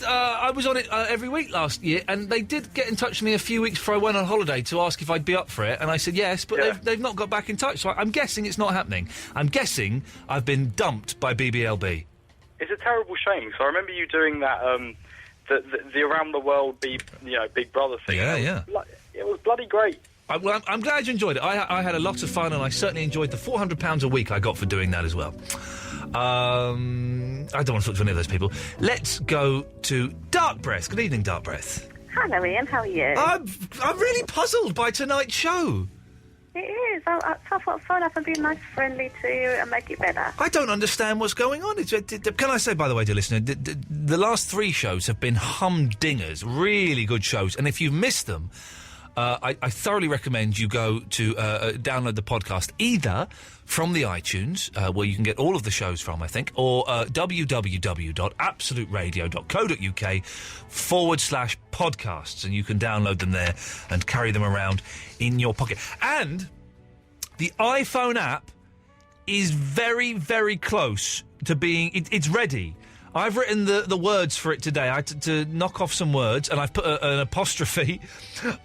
I was on it every week last year, and they did get in touch with me a few weeks before I went on holiday to ask if I'd be up for it, and I said yes, but they've not got back in touch. So I'm guessing it's not happening. I'm guessing I've been dumped by BBLB. It's a terrible shame. So I remember you doing that the around the world Big Brother thing. Yeah. It was bloody great. Well, I'm glad you enjoyed it. I had a lot of fun, and I certainly enjoyed the £400 a week I got for doing that as well. I don't want to talk to any of those people. Let's go to Dark Breath. Good evening, Dark Breath. Hello, Ian. How are you? I'm really puzzled by tonight's show. It is. I thought I'd phone up and be nice, friendly to you and make it better. I don't understand what's going on. Can I say, by the way, dear listener, the last 3 shows have been humdingers, really good shows, and if you've missed them... I thoroughly recommend you go to download the podcast either from the iTunes, where you can get all of the shows from, I think, or www.absoluteradio.co.uk/podcasts, and you can download them there and carry them around in your pocket. And the iPhone app is very, very close to being... It's ready. I've written the words for it today. I had to knock off some words, and I've put an apostrophe.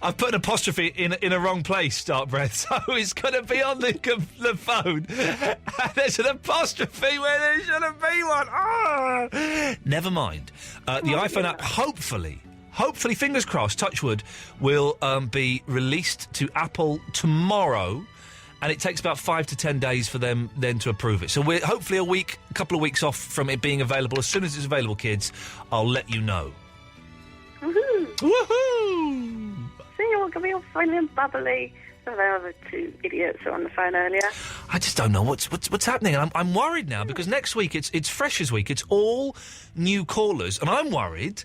I've put an apostrophe in a wrong place, Dark Breath, so it's going to be on the phone. There's an apostrophe where there shouldn't be one. Never mind. The iPhone app, hopefully, fingers crossed, touch wood, will be released to Apple tomorrow. And it takes about 5 to 10 days for them then to approve it. So we're hopefully a couple of weeks off from it being available. As soon as it's available, kids, I'll let you know. Woohoo! Woohoo! See, you're going to be all friendly and bubbly. So there were 2 idiots on the phone earlier. I just don't know what's happening. I'm worried now because next week it's Freshers Week. It's all new callers, and I'm worried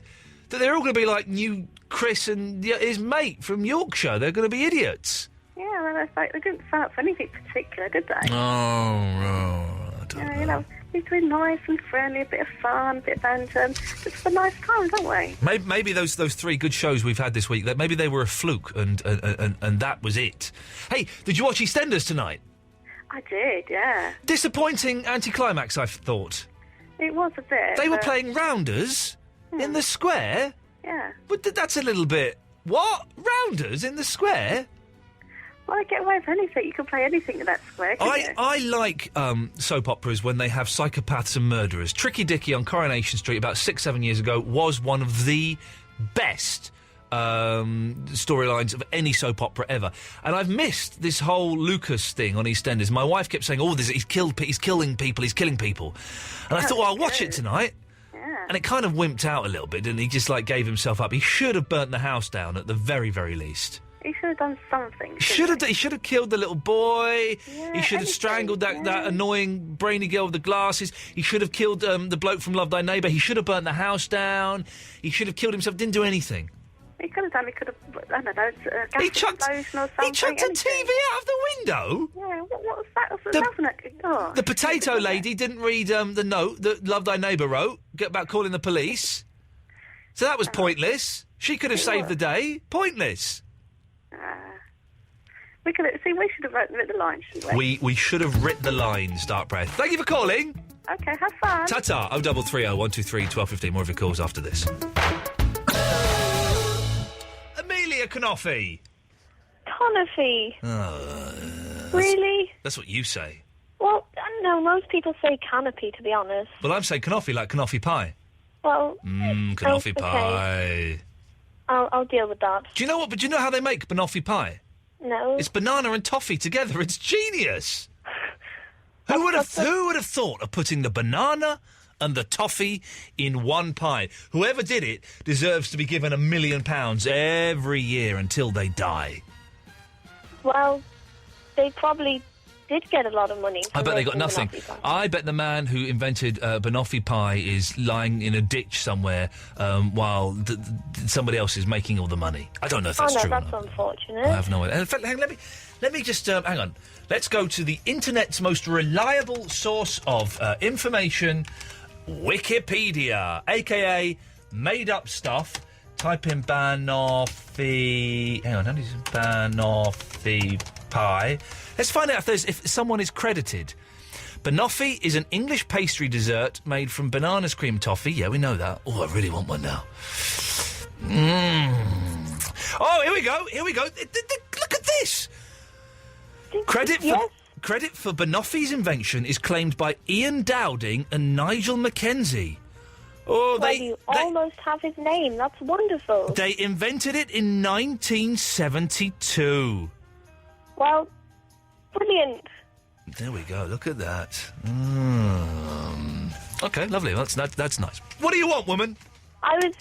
that they're all going to be like new Chris and his mate from Yorkshire. They're going to be idiots. Yeah, well, they didn't sign up for anything particular, did they? Oh, no. I don't know. We're doing nice and friendly, a bit of fun, a bit of banter, just a nice time, don't we? Maybe those 3 good shows we've had this week, that maybe they were a fluke, and that was it. Hey, did you watch EastEnders tonight? I did, yeah. Disappointing anticlimax, I thought. It was a bit. They were playing rounders in the square? Yeah. But that's a little bit... What? Rounders in the square? Well, I get away with anything. You can play anything in that square, can't you? I like soap operas when they have psychopaths and murderers. Tricky Dicky on Coronation Street about 6-7 years ago was one of the best storylines of any soap opera ever. And I've missed this whole Lucas thing on EastEnders. My wife kept saying, he's killing people. And I thought, well, I'll watch it tonight. Yeah. And it kind of wimped out a little bit, and he just, gave himself up. He should have burnt the house down at the very, very least. He should have done something. He should have killed the little boy. Yeah, He should have strangled that annoying brainy girl with the glasses. He should have killed the bloke from Love Thy Neighbour. He should have burnt the house down. He should have killed himself. Didn't do anything. He could have done. He could have. I don't know. Gas explosion or something. He chucked a TV out of the window. Yeah. What was that? Wasn't it? Oh, The potato lady didn't read the note that Love Thy Neighbour wrote about calling the police. So that was pointless. She could have saved the day. Pointless. We should have written the line, shouldn't we? We should have writ the lines, Dark Breath. Thank you for calling. Okay, have fun. Ta-ta. 0330 123 1215. More of your calls after this. Amelia Canoffi. Canopy. Really? That's what you say. Well, I don't know. Most people say canopy, to be honest. Well, I'm saying Canoffi like Canoffi pie. Well, Canoffi okay. pie. I'll deal with that. Do you know what? But do you know how they make banoffee pie? No. It's banana and toffee together. It's genius. Who would have thought of putting the banana and the toffee in one pie? Whoever did it deserves to be given £1 million every year until they die. Well, they probably did get a lot of money. I bet they got nothing. I bet the man who invented banoffee pie is lying in a ditch somewhere while somebody else is making all the money. I don't know if that's true or that's not. unfortunate. I have no idea. In fact, let me just hang on. Let's go to the internet's most reliable source of information, Wikipedia, aka made-up stuff. Type in banoffee. Hang on, how do you say banoffee pie? Let's find out if someone is credited. Banoffee is an English pastry dessert made from bananas, cream, toffee. Yeah, we know that. Oh, I really want one now. Oh, here we go. Look at this. Credit for Banoffee's invention is claimed by Ian Dowding and Nigel Mackenzie. Oh, you almost have his name. That's wonderful. They invented it in 1972. Well, brilliant. There we go. Look at that. Okay, lovely. That's nice. What do you want, woman? I was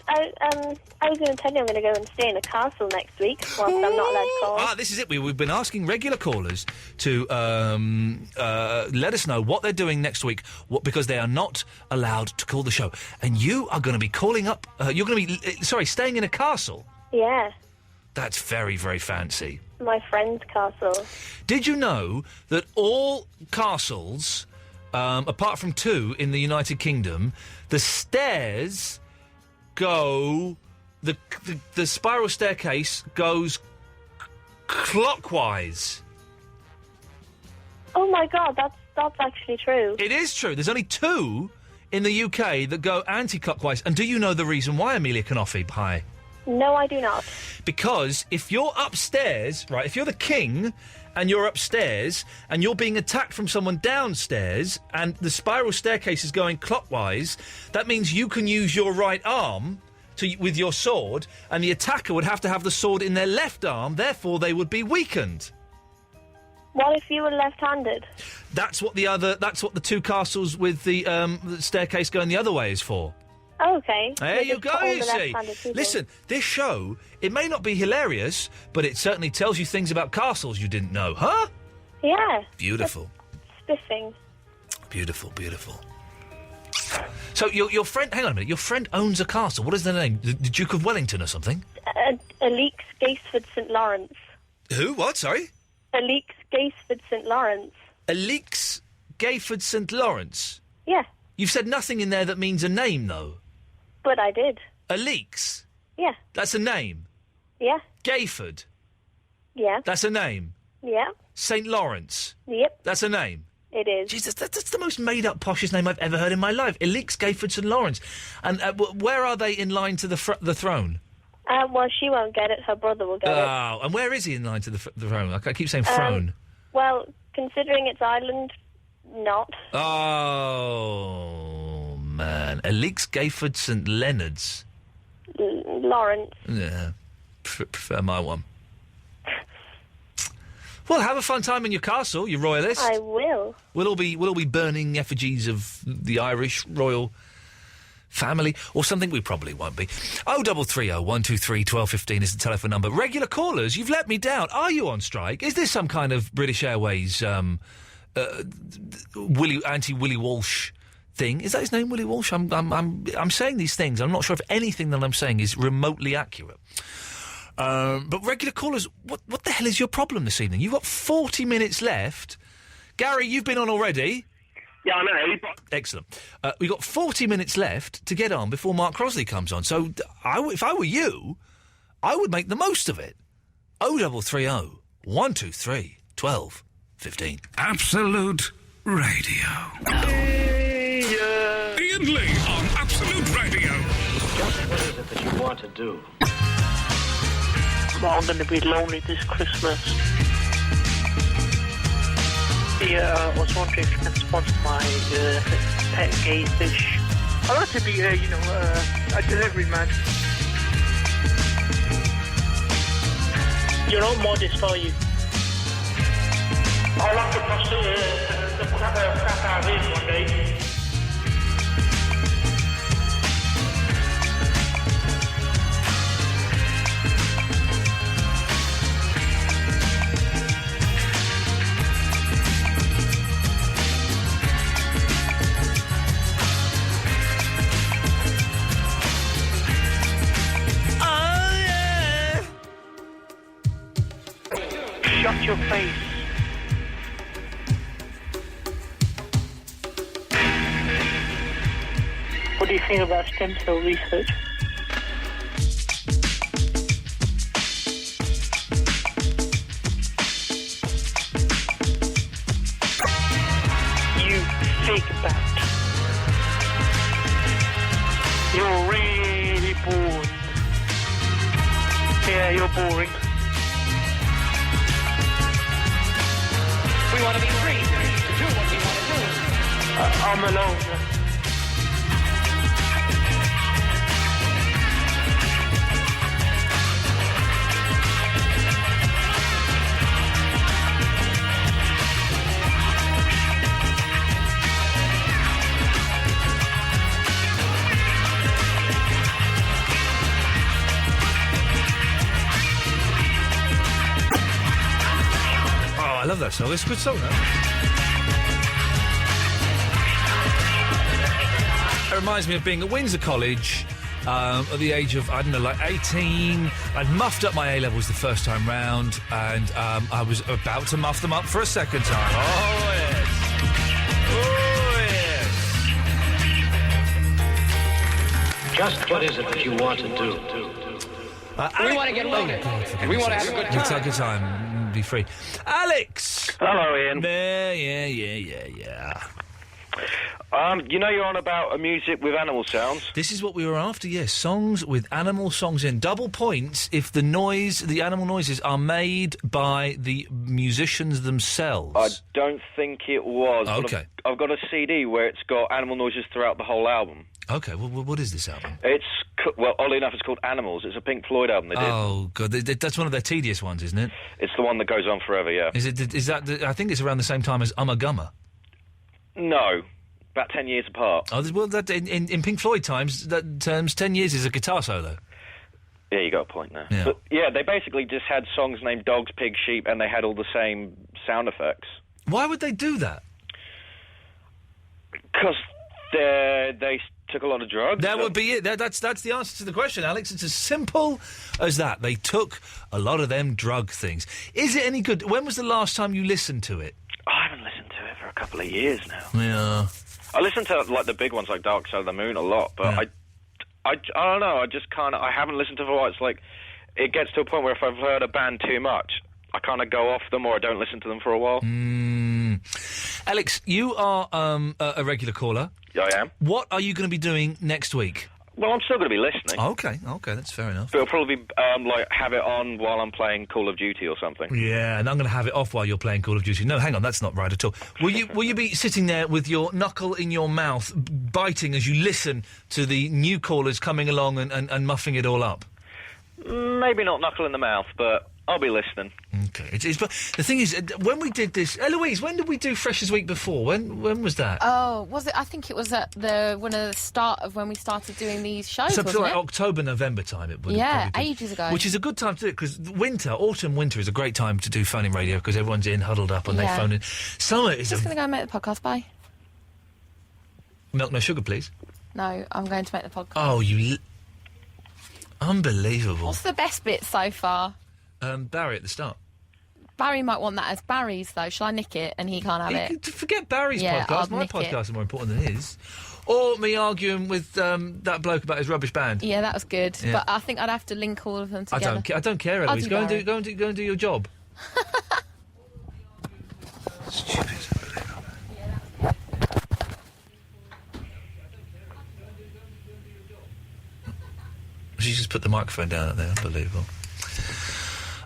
going to tell you I'm going to go and stay in a castle next week whilst I'm not allowed to call. This is it. We've been asking regular callers to let us know what they're doing next week, because they are not allowed to call the show. And you are going to be calling up. You're going to be staying in a castle. Yeah. That's very, very fancy. My friend's castle. Did you know that all castles, apart from 2 in the United Kingdom, the stairs go... The spiral staircase goes clockwise. Oh, my God, that's actually true. It is true. There's only 2 in the UK that go anti-clockwise. And do you know the reason why, Amelia Canoffi? Hi. No, I do not. Because if you're upstairs, right, if you're the king and you're upstairs and you're being attacked from someone downstairs and the spiral staircase is going clockwise, that means you can use your right arm with your sword and the attacker would have to have the sword in their left arm, therefore they would be weakened. What if you were left-handed? That's what the 2 castles with the staircase going the other way is for. Oh, okay. There you go, you see. Listen, this show, it may not be hilarious, but it certainly tells you things about castles you didn't know, huh? Yeah. Beautiful. Spiffing. Beautiful, beautiful. So your friend, hang on a minute, your friend owns a castle. What is the name? The Duke of Wellington or something? Alex Gaisford St. Lawrence. Who? What? Sorry? Alex Gaisford St. Lawrence. Alex Gaisford St. Lawrence? Yeah. You've said nothing in there that means a name, though. But I did. Alex? Yeah. That's a name? Yeah. Gaisford? Yeah. That's a name? Yeah. St. Lawrence? Yep. That's a name? It is. Jesus, that's the most made-up, poshest name I've ever heard in my life. Alex Gaisford St. Lawrence. And where are they in line to the throne? Well, she won't get it. Her brother will get it. Oh, and where is he in line to the throne? I keep saying throne. Well, considering it's Ireland, not. Oh, man. Alex Gaisford St. Leonard's. Lawrence. Yeah. Prefer my one. Well, have a fun time in your castle, you royalist. I will. We'll all be burning effigies of the Irish royal family, or something we probably won't be. 0330 123 1215 is the telephone number. Regular callers, you've let me down. Are you on strike? Is this some kind of British Airways anti-Willie Walsh thing? Is that his name, Willie Walsh? I'm saying these things. I'm not sure if anything that I'm saying is remotely accurate. But regular callers, what the hell is your problem this evening? You've got 40 minutes left. Gary, you've been on already. Yeah, I know. Excellent. We've got 40 minutes left to get on before Mark Crosley comes on. So if I were you, I would make the most of it. 0330 123 1215. Absolute Radio. Iain Lee on Absolute Radio. Just what is it that you want to do? Well, I'm going to be lonely this Christmas. Yeah, I was wondering if you can sponsor my pet gay fish. I'd like to be, a delivery man. You're not modest, are you? I'd like to pass the crap out of here one day. Shut your face. What do you think about stem cell research? You fake bat. You're really bored. Yeah, you're boring. We want to be free to do what we want to do. I'm alone. I love that song. It's a good song, though. It reminds me of being at Windsor College at the age of, 18. I'd muffed up my A-levels the first time round, and I was about to muff them up for a second time. Oh, yes. Oh, yes. Just what is it that you want to do? We want to get loaded. And we want to have a good time. Let's have a good time. Be free. Alex! Hello, Iain. Yeah. You're on about music with animal sounds. This is what we were after, yes. Songs with animal songs in. Double points if the animal noises are made by the musicians themselves. I don't think it was. Okay. I've got a CD where it's got animal noises throughout the whole album. Okay, well, what is this album? Oddly enough, it's called Animals. It's a Pink Floyd album they did. Oh, God, that's one of their tedious ones, isn't it? It's the one that goes on forever, yeah. Is that? I think it's around the same time as Gumma. No, about 10 years apart. Oh, well, that in Pink Floyd terms, 10 years is a guitar solo. Yeah, you got a point there. Yeah. But, yeah, they basically just had songs named Dogs, Pigs, Sheep, and they had all the same sound effects. Why would they do that? Because they took a lot of drugs. That would be it. That's the answer to the question, Alex. It's as simple as that. They took a lot of them drug things. Is it any good? When was the last time you listened to it? I haven't listened to it for a couple of years now. Yeah. I listen to like the big ones like Dark Side of the Moon a lot, but Yeah. I don't know. I just kind of I haven't listened to it for a while. It's like it gets to a point where if I've heard a band too much, I kind of go off them or I don't listen to them for a while. Alex, you are a regular caller. Yeah, I am. What are you going to be doing next week? Well, I'm still going to be listening. Okay, that's fair enough. But it'll probably be, have it on while I'm playing Call of Duty or something. Yeah, and I'm going to have it off while you're playing Call of Duty. No, hang on, that's not right at all. Will you be sitting there with your knuckle in your mouth, biting as you listen to the new callers coming along and muffing it all up? Maybe not knuckle in the mouth, but I'll be listening. Okay. But the thing is, when we did this... Eloise, when did we do Freshers Week before? When was that? Oh, was it? I think it was at one of the start of when we started doing these shows, So wasn't like it? October, November time it would have Yeah, probably been. ages ago. Which is a good time to do it, because autumn, winter is a great time to do phone-in radio, because everyone's in, huddled up, and they phone in. Summer is Just going to go and make the podcast, bye. Milk, no sugar, please. No, I'm going to make the podcast. Oh, Unbelievable. What's the best bit so far? Barry at the start. Barry might want that as Barry's, though. Shall I nick it and he can't have it? Forget Barry's podcast. My podcast is more important than his. Or me arguing with that bloke about his rubbish band. Yeah, that was good. Yeah. But I think I'd have to link all of them together. I don't care, I'll Eloise. do Go Barry. and do your job. Stupid. She just put the microphone down there. Unbelievable.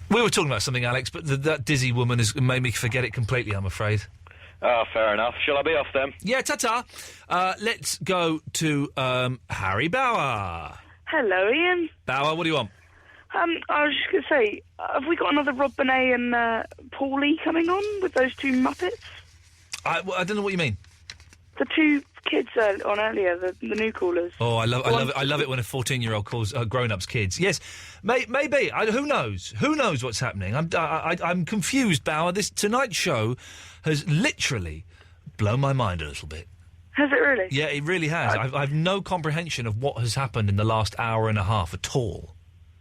We were talking about something, Alex, but that dizzy woman has made me forget it completely, I'm afraid. Oh, fair enough. Shall I be off then? Yeah, ta-ta. Let's go to Harry Bauer. Hello, Ian. Bauer, what do you want? I was just going to say, have we got another Rob Bonet and Paulie coming on with those two Muppets? I don't know what you mean. The two kids on earlier, the new callers. Oh, I love it when a 14-year-old calls grown-ups kids. Yes, maybe. Who knows? Who knows what's happening? I'm confused, Bauer. This tonight's show has literally blown my mind a little bit. Has it really? Yeah, it really has. I've no comprehension of what has happened in the last hour and a half at all.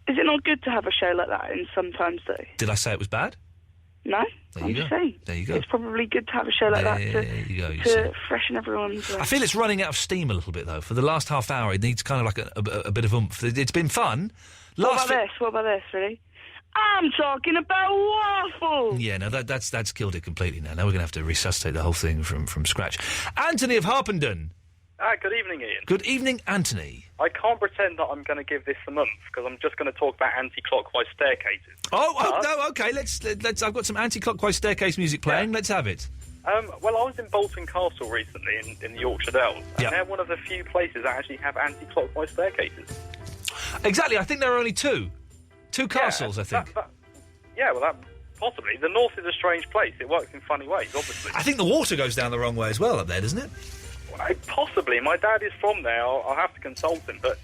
Is it not good to have a show like that in sometimes, though? Did I say it was bad? No, There I'm you just go. saying. There you go. It's probably good to have a show like that There you go, you to freshen everyone's... I feel it's running out of steam a little bit, though. For the last half hour, it needs kind of like a bit of oomph. It's been fun. What about this, really? I'm talking about waffles! Yeah, no, that's killed it completely now. Now we're going to have to resuscitate the whole thing from scratch. Anthony of Harpenden. Good evening, Ian. Good evening, Anthony. I can't pretend that I'm going to give this a month, because I'm just going to talk about anti-clockwise staircases. No, okay, let's. I've got some anti-clockwise staircase music playing. Let's have it. Well, I was in Bolton Castle recently in the Yorkshire Dales, and they're one of the few places that actually have anti-clockwise staircases. Exactly, I think there are only two. Two castles, I think. Possibly. The north is a strange place. It works in funny ways, obviously. I think the water goes down the wrong way as well up there, doesn't it? Possibly. My dad is from there. I'll have to consult him, but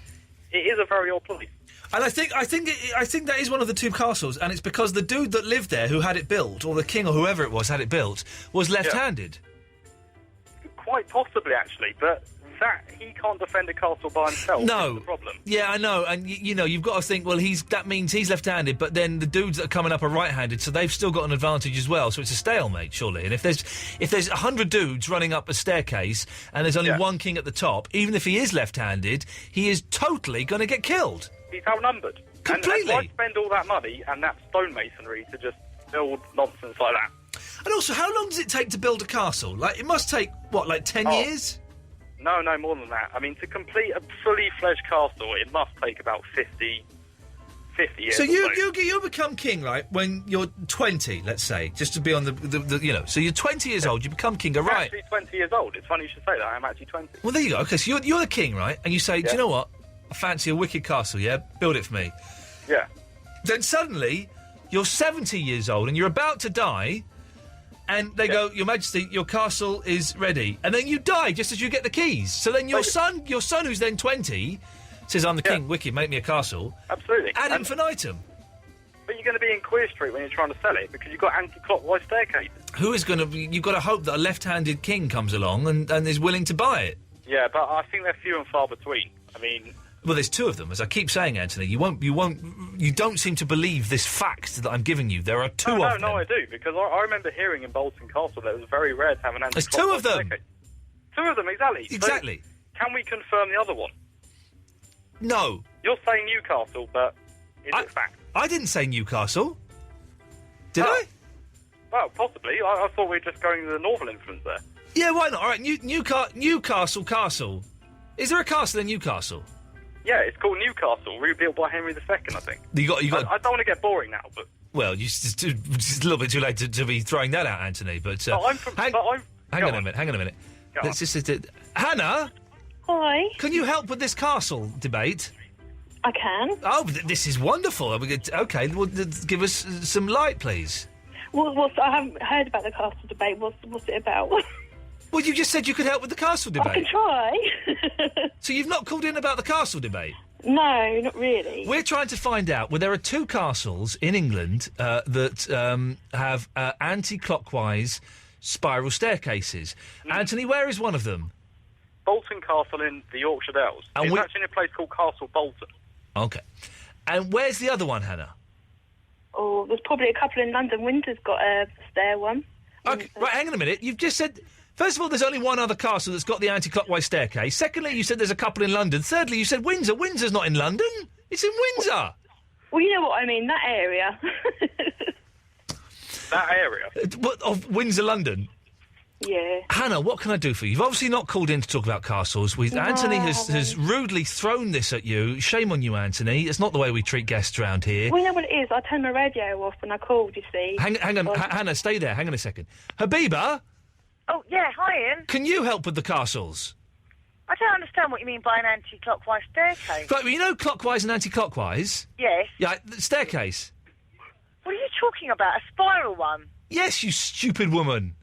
it is a very odd place. And I think that is one of the two castles, and it's because the dude that lived there, who had it built, or the king or whoever it was had it built, was left-handed. Quite possibly, actually, but he can't defend a castle by himself. No. Is the problem. Yeah, I know, and you know, you've got to think, well, that means he's left-handed, but then the dudes that are coming up are right-handed, so they've still got an advantage as well, so it's a stalemate, surely. And if there's 100 dudes running up a staircase, and there's only one king at the top, even if he is left-handed, he is totally going to get killed. He's outnumbered. Completely. And why spend all that money and that stonemasonry to just build nonsense like that? And also, how long does it take to build a castle? Like, it must take, 10 years? No, more than that. I mean, to complete a fully fledged castle, it must take about 50 years. So you become king, right, when you're 20, let's say, just to be on the so you're 20 years old, you become king, I'm right? actually 20 years old. It's funny you should say that. I'm actually 20. Well, there you go. Okay, so you're the king, right? And you say, do you know what? I fancy a wicked castle, yeah? Build it for me. Yeah. Then suddenly, you're 70 years old and you're about to die, and they go, Your Majesty, your castle is ready. And then you die just as you get the keys. So then your son, who's then 20, says, I'm the king, wicked, make me a castle. Absolutely. Ad infinitum. But you're going to be in Queer Street when you're trying to sell it, because you've got anti-clockwise staircases. Who is going to... You've got to hope that a left-handed king comes along and is willing to buy it. Yeah, but I think they're few and far between. I mean... Well, there's two of them, as I keep saying, Anthony. You don't seem to believe this fact that I'm giving you. There are two of them. No, I do, because I remember hearing in Bolton Castle that it was very rare to have an anti-clockwise There's two of them! staircase. Two of them, exactly. Exactly. So, can we confirm the other one? No. You're saying Newcastle, but is it fact? I didn't say Newcastle. Did I? Well, possibly. I thought we were just going with the northern influence there. Yeah, why not? All right, Newcastle Castle. Is there a castle in Newcastle? Yeah, it's called Newcastle, rebuilt by Henry II, I think. You got. I don't want to get boring now, but... Well, it's a little bit too late to be throwing that out, Anthony, but... hang on a minute. Let's just... Hannah? Hi. Can you help with this castle debate? I can. Oh, this is wonderful. Okay, well, give us some light, please. Well, I haven't heard about the castle debate. What's it about? Well, you just said you could help with the castle debate. I can try. So you've not called in about the castle debate? No, not really. We're trying to find out. Well, there are 2 castles in England that have anti-clockwise spiral staircases. Anthony, where is one of them? Bolton Castle in the Yorkshire Dales. It's actually in a place called Castle Bolton. Okay. And where's the other one, Hannah? Oh, there's probably a couple in London. Windsor's got a stair one. Okay, right, hang on a minute. You've just said... First of all, there's only one other castle that's got the anti-clockwise staircase. Secondly, you said there's a couple in London. Thirdly, you said Windsor. Windsor's not in London. It's in Windsor. Well, you know what I mean, that area. That area? What, of Windsor, London? Yeah. Hannah, what can I do for you? You've obviously not called in to talk about castles. No, Anthony I has rudely thrown this at you. Shame on you, Anthony. It's not the way we treat guests around here. Well, you know what it is? I turned my radio off when I called, you see. Hang on, Hannah, stay there. Hang on a second. Habiba? Oh, yeah, hi, Ian. Can you help with the castles? I don't understand what you mean by an anti-clockwise staircase. Right, well, you know clockwise and anti-clockwise? Yes. Yeah, the staircase. What are you talking about? A spiral one? Yes, you stupid woman.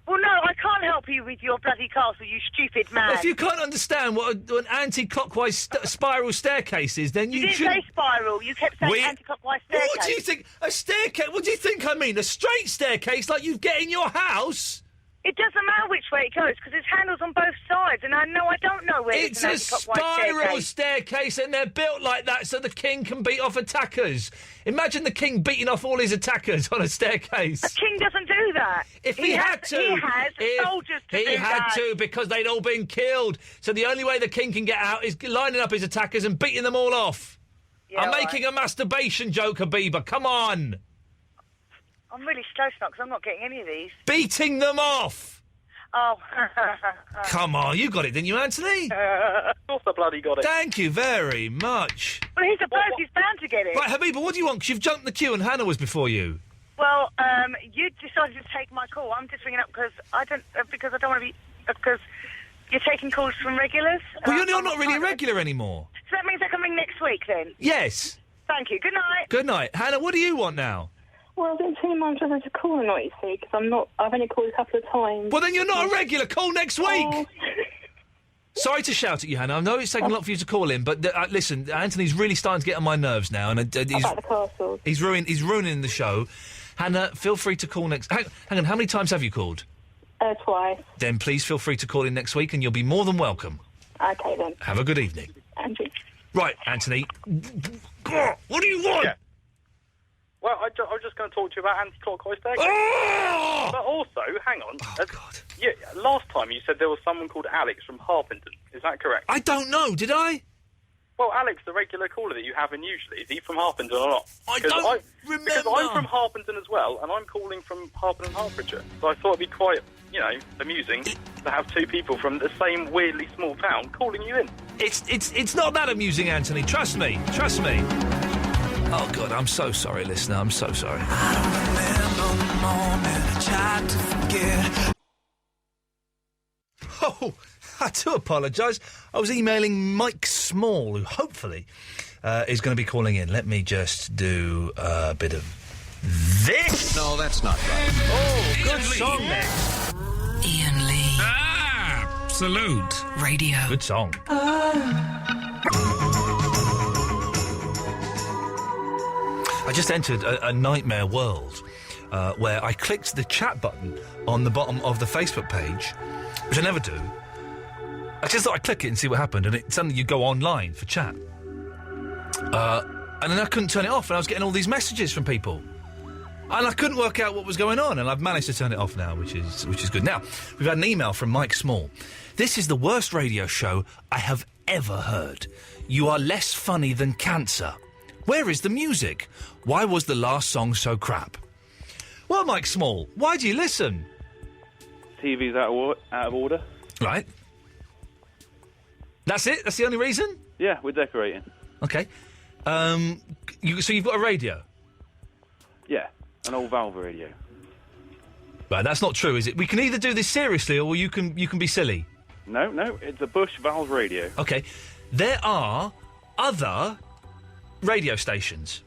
Well, no, I can't help you with your bloody castle, you stupid man. If you can't understand what an anti-clockwise spiral staircase is, then you didn't should... say spiral, you kept saying anti-clockwise staircase. What do you think? A staircase? What do you think I mean? A straight staircase like you get in your house? It doesn't matter which way it goes, because there's handles on both sides, and I don't know where It's a spiral staircase, and they're built like that so the king can beat off attackers. Imagine the king beating off all his attackers on a staircase. The king doesn't do that. If he had to. He has soldiers to do He had that. to, because they'd all been killed. So the only way the king can get out is lining up his attackers and beating them all off. Yeah, I'm right. making a masturbation joke, Habiba. Come on. I'm really stressed now, because I'm not getting any of these. Beating them off. Oh. Come on, you got it, didn't you, Anthony? Of course I bloody got it. Thank you very much. Well, he's a bloke, he's bound to get it. Right, Habiba, what do you want? Because you've jumped the queue and Hannah was before you. Well, you decided to take my call. I'm just ringing up because I don't want to be... Because you're taking calls from regulars. Well, you're not really a regular anymore. So that means I can ring next week, then? Yes. Thank you. Good night. Good night. Hannah, what do you want now? Well, I've been telling Mum to call or not, you see, because I've only called a couple of times. Well, then you're not a regular. Call next week. Sorry to shout at you, Hannah. I know it's taken a lot for you to call in, but listen, Anthony's really starting to get on my nerves now, and he's about the castles. He's ruining the show. Hannah, feel free to call next. Hang on, how many times have you called? Twice. Then please feel free to call in next week, and you'll be more than welcome. Okay then. Have a good evening. Andrew. Right, Anthony. What do you want? Yeah. Well, I was just going to talk to you about anti-clockwise staircase. Oh! But also, hang on. Oh, God. Yeah, last time you said there was someone called Alex from Harpenden. Is that correct? I don't know. Did I? Well, Alex, the regular caller that you have in usually, is he from Harpenden or not? I don't remember. Because I'm from Harpenden as well, and I'm calling from Harpenden, Hertfordshire. So I thought it'd be quite, amusing to have two people from the same weirdly small town calling you in. It's not that amusing, Anthony. Trust me. Trust me. Oh, God, I'm so sorry, listener. I'm so sorry. I don't remember the moment I tried to forget. Oh, I do apologise. I was emailing Mike Small, who hopefully is going to be calling in. Let me just do a bit of this. No, that's not right. Oh, good song, then. Iain Lee. Absolute Radio. Good song. I just entered a nightmare world where I clicked the chat button on the bottom of the Facebook page, which I never do. I just thought I'd click it and see what happened, and suddenly you go online for chat. And then I couldn't turn it off, and I was getting all these messages from people. And I couldn't work out what was going on, and I've managed to turn it off now, which is good. Now, we've had an email from Mike Small. This is the worst radio show I have ever heard. You are less funny than cancer. Where is the music? Why was the last song so crap? Well, Mike Small, why do you listen? TV's out of order. Right. That's it? That's the only reason? Yeah, we're decorating. Okay. So you've got a radio? Yeah, an old valve radio. Right, that's not true, is it? We can either do this seriously or you can be silly. No, it's a Bush valve radio. Okay. There are other radio stations?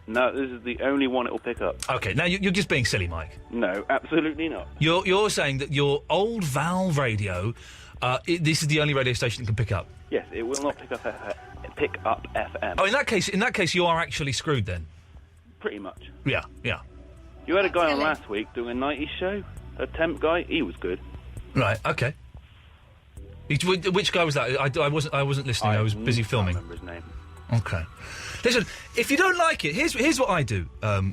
No, this is the only one it'll pick up. Okay, now you're just being silly, Mike. No, absolutely not. You're saying that your old Valve radio, this is the only radio station it can pick up? Yes, it will not pick up FM. Oh, in that case, you are actually screwed then. Pretty much. Yeah. You had a guy on last week doing a 90s show, a temp guy. He was good. Right. Okay. Which guy was that? I wasn't listening. I was busy filming. I can't remember his name. Okay. Listen, if you don't like it, here's what I do,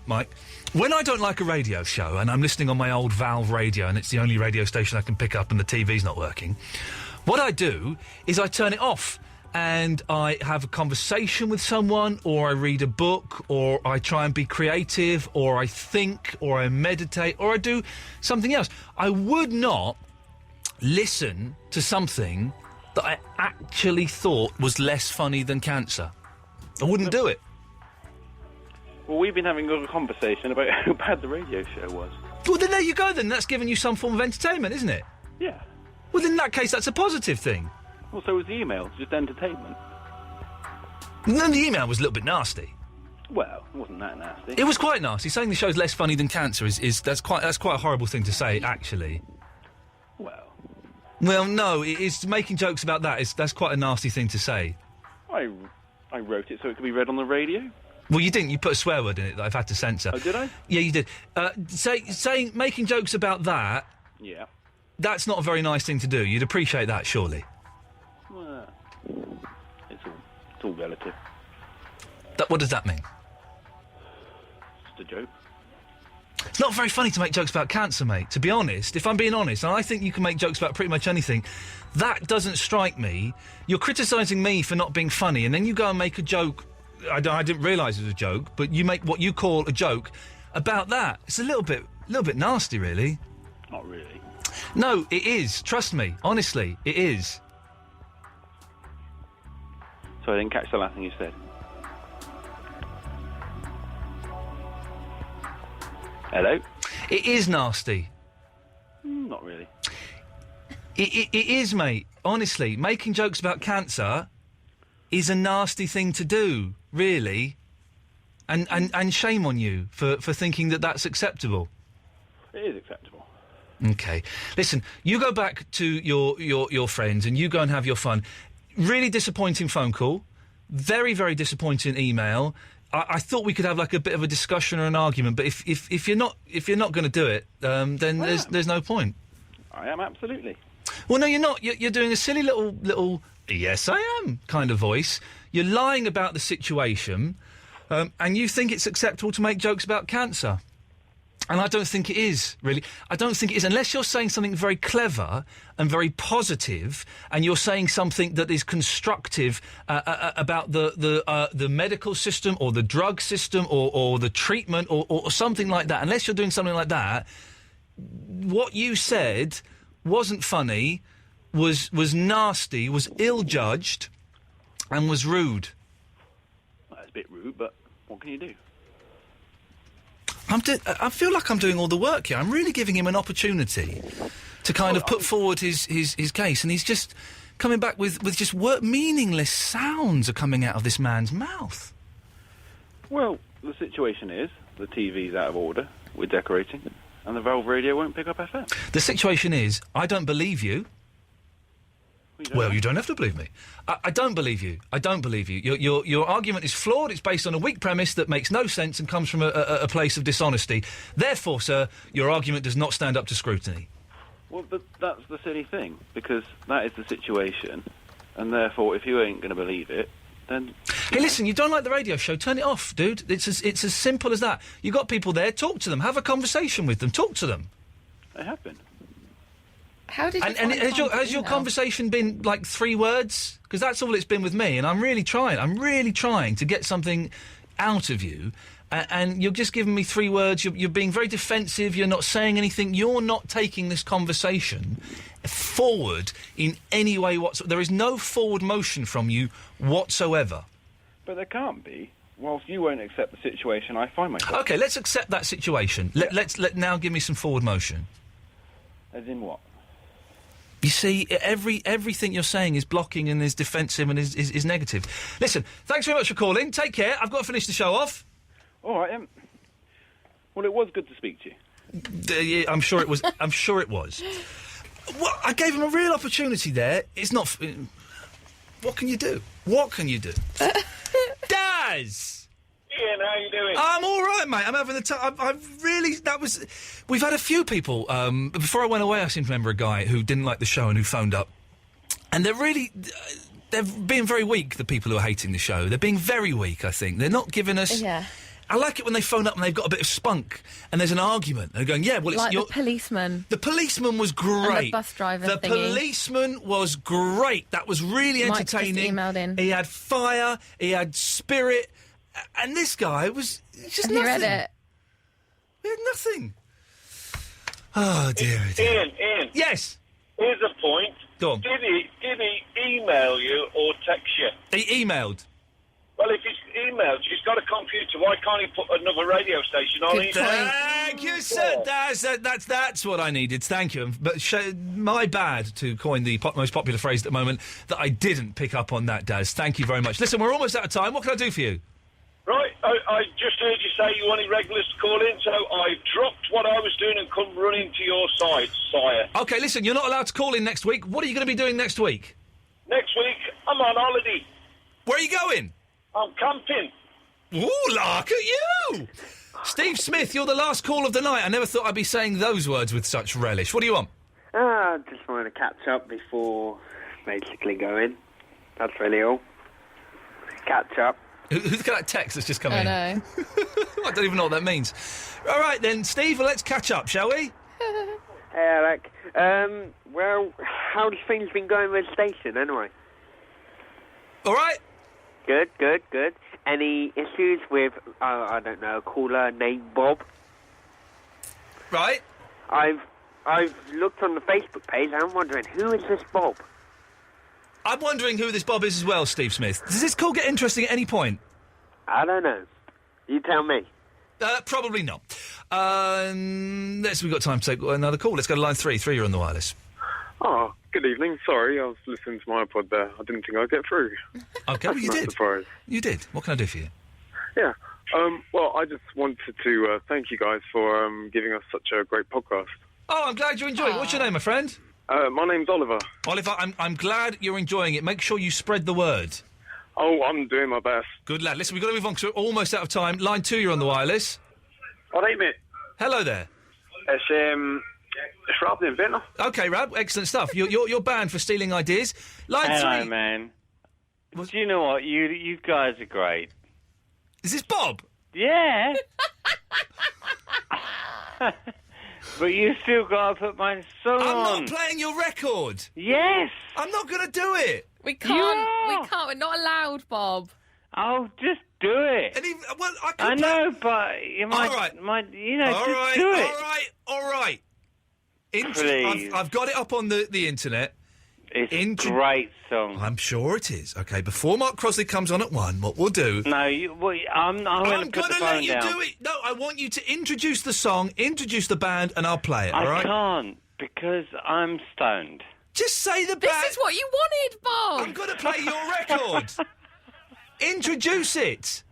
Mike. When I don't like a radio show and I'm listening on my old Valve radio and it's the only radio station I can pick up and the TV's not working, what I do is I turn it off and I have a conversation with someone, or I read a book, or I try and be creative, or I think, or I meditate, or I do something else. I would not listen to something that I actually thought was less funny than cancer. I wouldn't do it. Well, we've been having a conversation about how bad the radio show was. Well, then there you go, then. That's giving you some form of entertainment, isn't it? Yeah. Well, in that case, that's a positive thing. Well, so was the email. Just entertainment. And then the email was a little bit nasty. Well, it wasn't that nasty. It was quite nasty. Saying the show's less funny than cancer that's quite a horrible thing to say, actually. Well, no, it's making jokes about that. That's quite a nasty thing to say. I wrote it so it could be read on the radio. Well, you didn't. You put a swear word in it that I've had to censor. Oh, did I? Yeah, you did. Making jokes about that. Yeah. That's not a very nice thing to do. You'd appreciate that, surely. Well, it's all relative. What does that mean? Just a joke. It's not very funny to make jokes about cancer, mate, to be honest. If I'm being honest, and I think you can make jokes about pretty much anything, that doesn't strike me. You're criticising me for not being funny, and then you go and make a joke. I didn't realise it was a joke, but you make what you call a joke about that. It's a little bit nasty, really. Not really. No, it is. Trust me. Honestly, it is. So I didn't catch the last thing you said. Hello? It is nasty. Not really. It is, mate. Honestly, making jokes about cancer is a nasty thing to do, really. And shame on you for thinking that that's acceptable. It is acceptable. Okay. Listen, you go back to your friends and you go and have your fun. Really disappointing phone call. Very, very disappointing email. I thought we could have like a bit of a discussion or an argument, but if you're not going to do it, then there's no point. I am, absolutely. Well, no, you're not. You're doing a silly little yes, I am kind of voice. You're lying about the situation, and you think it's acceptable to make jokes about cancer. And I don't think it is, really. I don't think it is, unless you're saying something very clever and very positive, and you're saying something that is constructive about the medical system or the drug system or the treatment or something like that. Unless you're doing something like that, what you said wasn't funny, was nasty, was ill-judged, and was rude. Well, that's a bit rude, but what can you do? I feel like I'm doing all the work here. I'm really giving him an opportunity to kind of put forward his case, and he's just coming back with just meaningless sounds are coming out of this man's mouth. Well, the situation is the TV's out of order. We're decorating, and the Valve radio won't pick up FM. The situation is, I don't believe you. Well, you don't have to believe me. I don't believe you. I don't believe you. Your argument is flawed. It's based on a weak premise that makes no sense and comes from a place of dishonesty. Therefore, sir, your argument does not stand up to scrutiny. Well, but that's the silly thing, because that is the situation, and therefore, if you ain't going to believe it, then... Hey, listen, you don't like the radio show, turn it off, dude. It's as simple as that. You got people there, talk to them, have a conversation with them, talk to them. They have been. How did you has your conversation been like 3 words? Because that's all it's been with me, and I'm really trying to get something out of you, and you're just giving me 3 words. You're being very defensive. You're not saying anything. You're not taking this conversation forward in any way whatsoever. There is no forward motion from you whatsoever. But there can't be. Whilst you won't accept the situation, I find myself... Okay, let's accept that situation. Let's now give me some forward motion. As in what? You see, everything you're saying is blocking and is defensive and is negative. Listen, thanks very much for calling. Take care. I've got to finish the show off. All right, well, it was good to speak to you. Yeah, I'm sure it was. I'm sure it was. Well, I gave him a real opportunity there. It's not... What can you do? What can you do? Daz! Ian, how you doing? I'm all right, mate. I'm having the time. I've really... We've had a few people... before I went away, I seem to remember a guy who didn't like the show and who phoned up. And they're really... They're being very weak, the people who are hating the show. They're being very weak, I think. They're not giving us... Yeah. I like it when they phone up and they've got a bit of spunk and there's an argument. They're going, yeah, well, it's like the policeman. The policeman was great. And the bus driver The thingy. policeman was great. That was really Mike just entertaining. emailed in. He had fire. He had spirit. And this guy was just and nothing. He read it. He had nothing. Oh, dear. Ian. Yes. Here's a point. Go on. Did he email you or text you? He emailed. Well, if he's emailed, he's got a computer. Why can't he put another radio station on it? Thank you, sir. That's what I needed. Thank you. But my bad to coin the most popular phrase at the moment that I didn't pick up on that, Daz. Thank you very much. Listen, we're almost out of time. What can I do for you? Right, I just heard you say you wanted regulars to call in, so I dropped what I was doing and come running to your side, sire. OK, listen, you're not allowed to call in next week. What are you going to be doing next week? Next week, I'm on holiday. Where are you going? I'm camping. Ooh, lark at you! Steve Smith, you're the last call of the night. I never thought I'd be saying those words with such relish. What do you want? Just wanted to catch up before basically going. That's really all. Catch up. Who's got that text that's just come in? I know. I don't even know what that means. All right then, Steve, well, let's catch up, shall we? Hey, Alec. Well, how's things been going with the station, anyway? All right. Good. Any issues with, I don't know, a caller named Bob? Right. I've looked on the Facebook page, and I'm wondering, who is this Bob? I'm wondering who this Bob is as well, Steve Smith. Does this call get interesting at any point? I don't know. You tell me. Probably not. We've got time to take another call. Let's go to line 3. 3, you're on the wireless. Oh, good evening. Sorry, I was listening to my iPod there. I didn't think I'd get through. OK, well, you did. Surprise. You did. What can I do for you? Yeah. Well, I just wanted to thank you guys for giving us such a great podcast. Oh, I'm glad you're enjoying it. What's your name, my friend? My name's Oliver. Oliver, I'm glad you're enjoying it. Make sure you spread the word. Oh, I'm doing my best. Good lad. Listen, we've got to move on because we're almost out of time. Line 2, you're on the wireless. All right, mate. Hello there. It's Rob the Inventor. OK, Rab, excellent stuff. You're banned for stealing ideas. Line 3. Hello, man. Do you know what? You guys are great. Is this Bob? Yeah. But you still got to put my song on. I'm not playing your record. Yes. I'm not going to do it. We can't. We're not allowed, Bob. Oh, just do it. And even, well, I know, but you might. All right. Just do it. All right. Please. I've got it up on the internet. It's a great song. I'm sure it is. OK, before Mark Crosley comes on at 1, what we'll do... No, I'm going to put the phone let you down. do it. No, I want you to introduce the song, introduce the band, and I'll play it, all right? I can't, because I'm stoned. Just say the band... This is what you wanted, Bob! I'm going to play your record. Introduce it.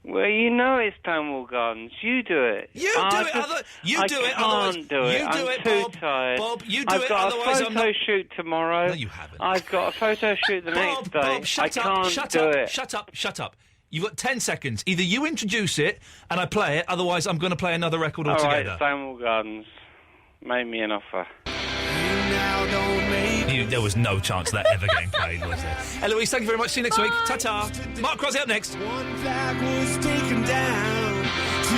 Well, you know it's Stonewall Gardens. You do it. You do it. You do it. Otherwise, you do it. I'm too tired. Bob, you do I've it. got Otherwise, a photo shoot tomorrow. No, you haven't. I've got a photo shoot the next day. Bob, shut I up. can't Shut do up. it. Shut up. You've got 10 seconds. Either you introduce it and I play it. Otherwise, I'm going to play another record All altogether. right, Stonewall Gardens. Make me an offer. There was no chance of that ever getting played, was there? Eloise, thank you very much. See you next week. Ta-ta. Mark Crosby up next. One flag was taken down.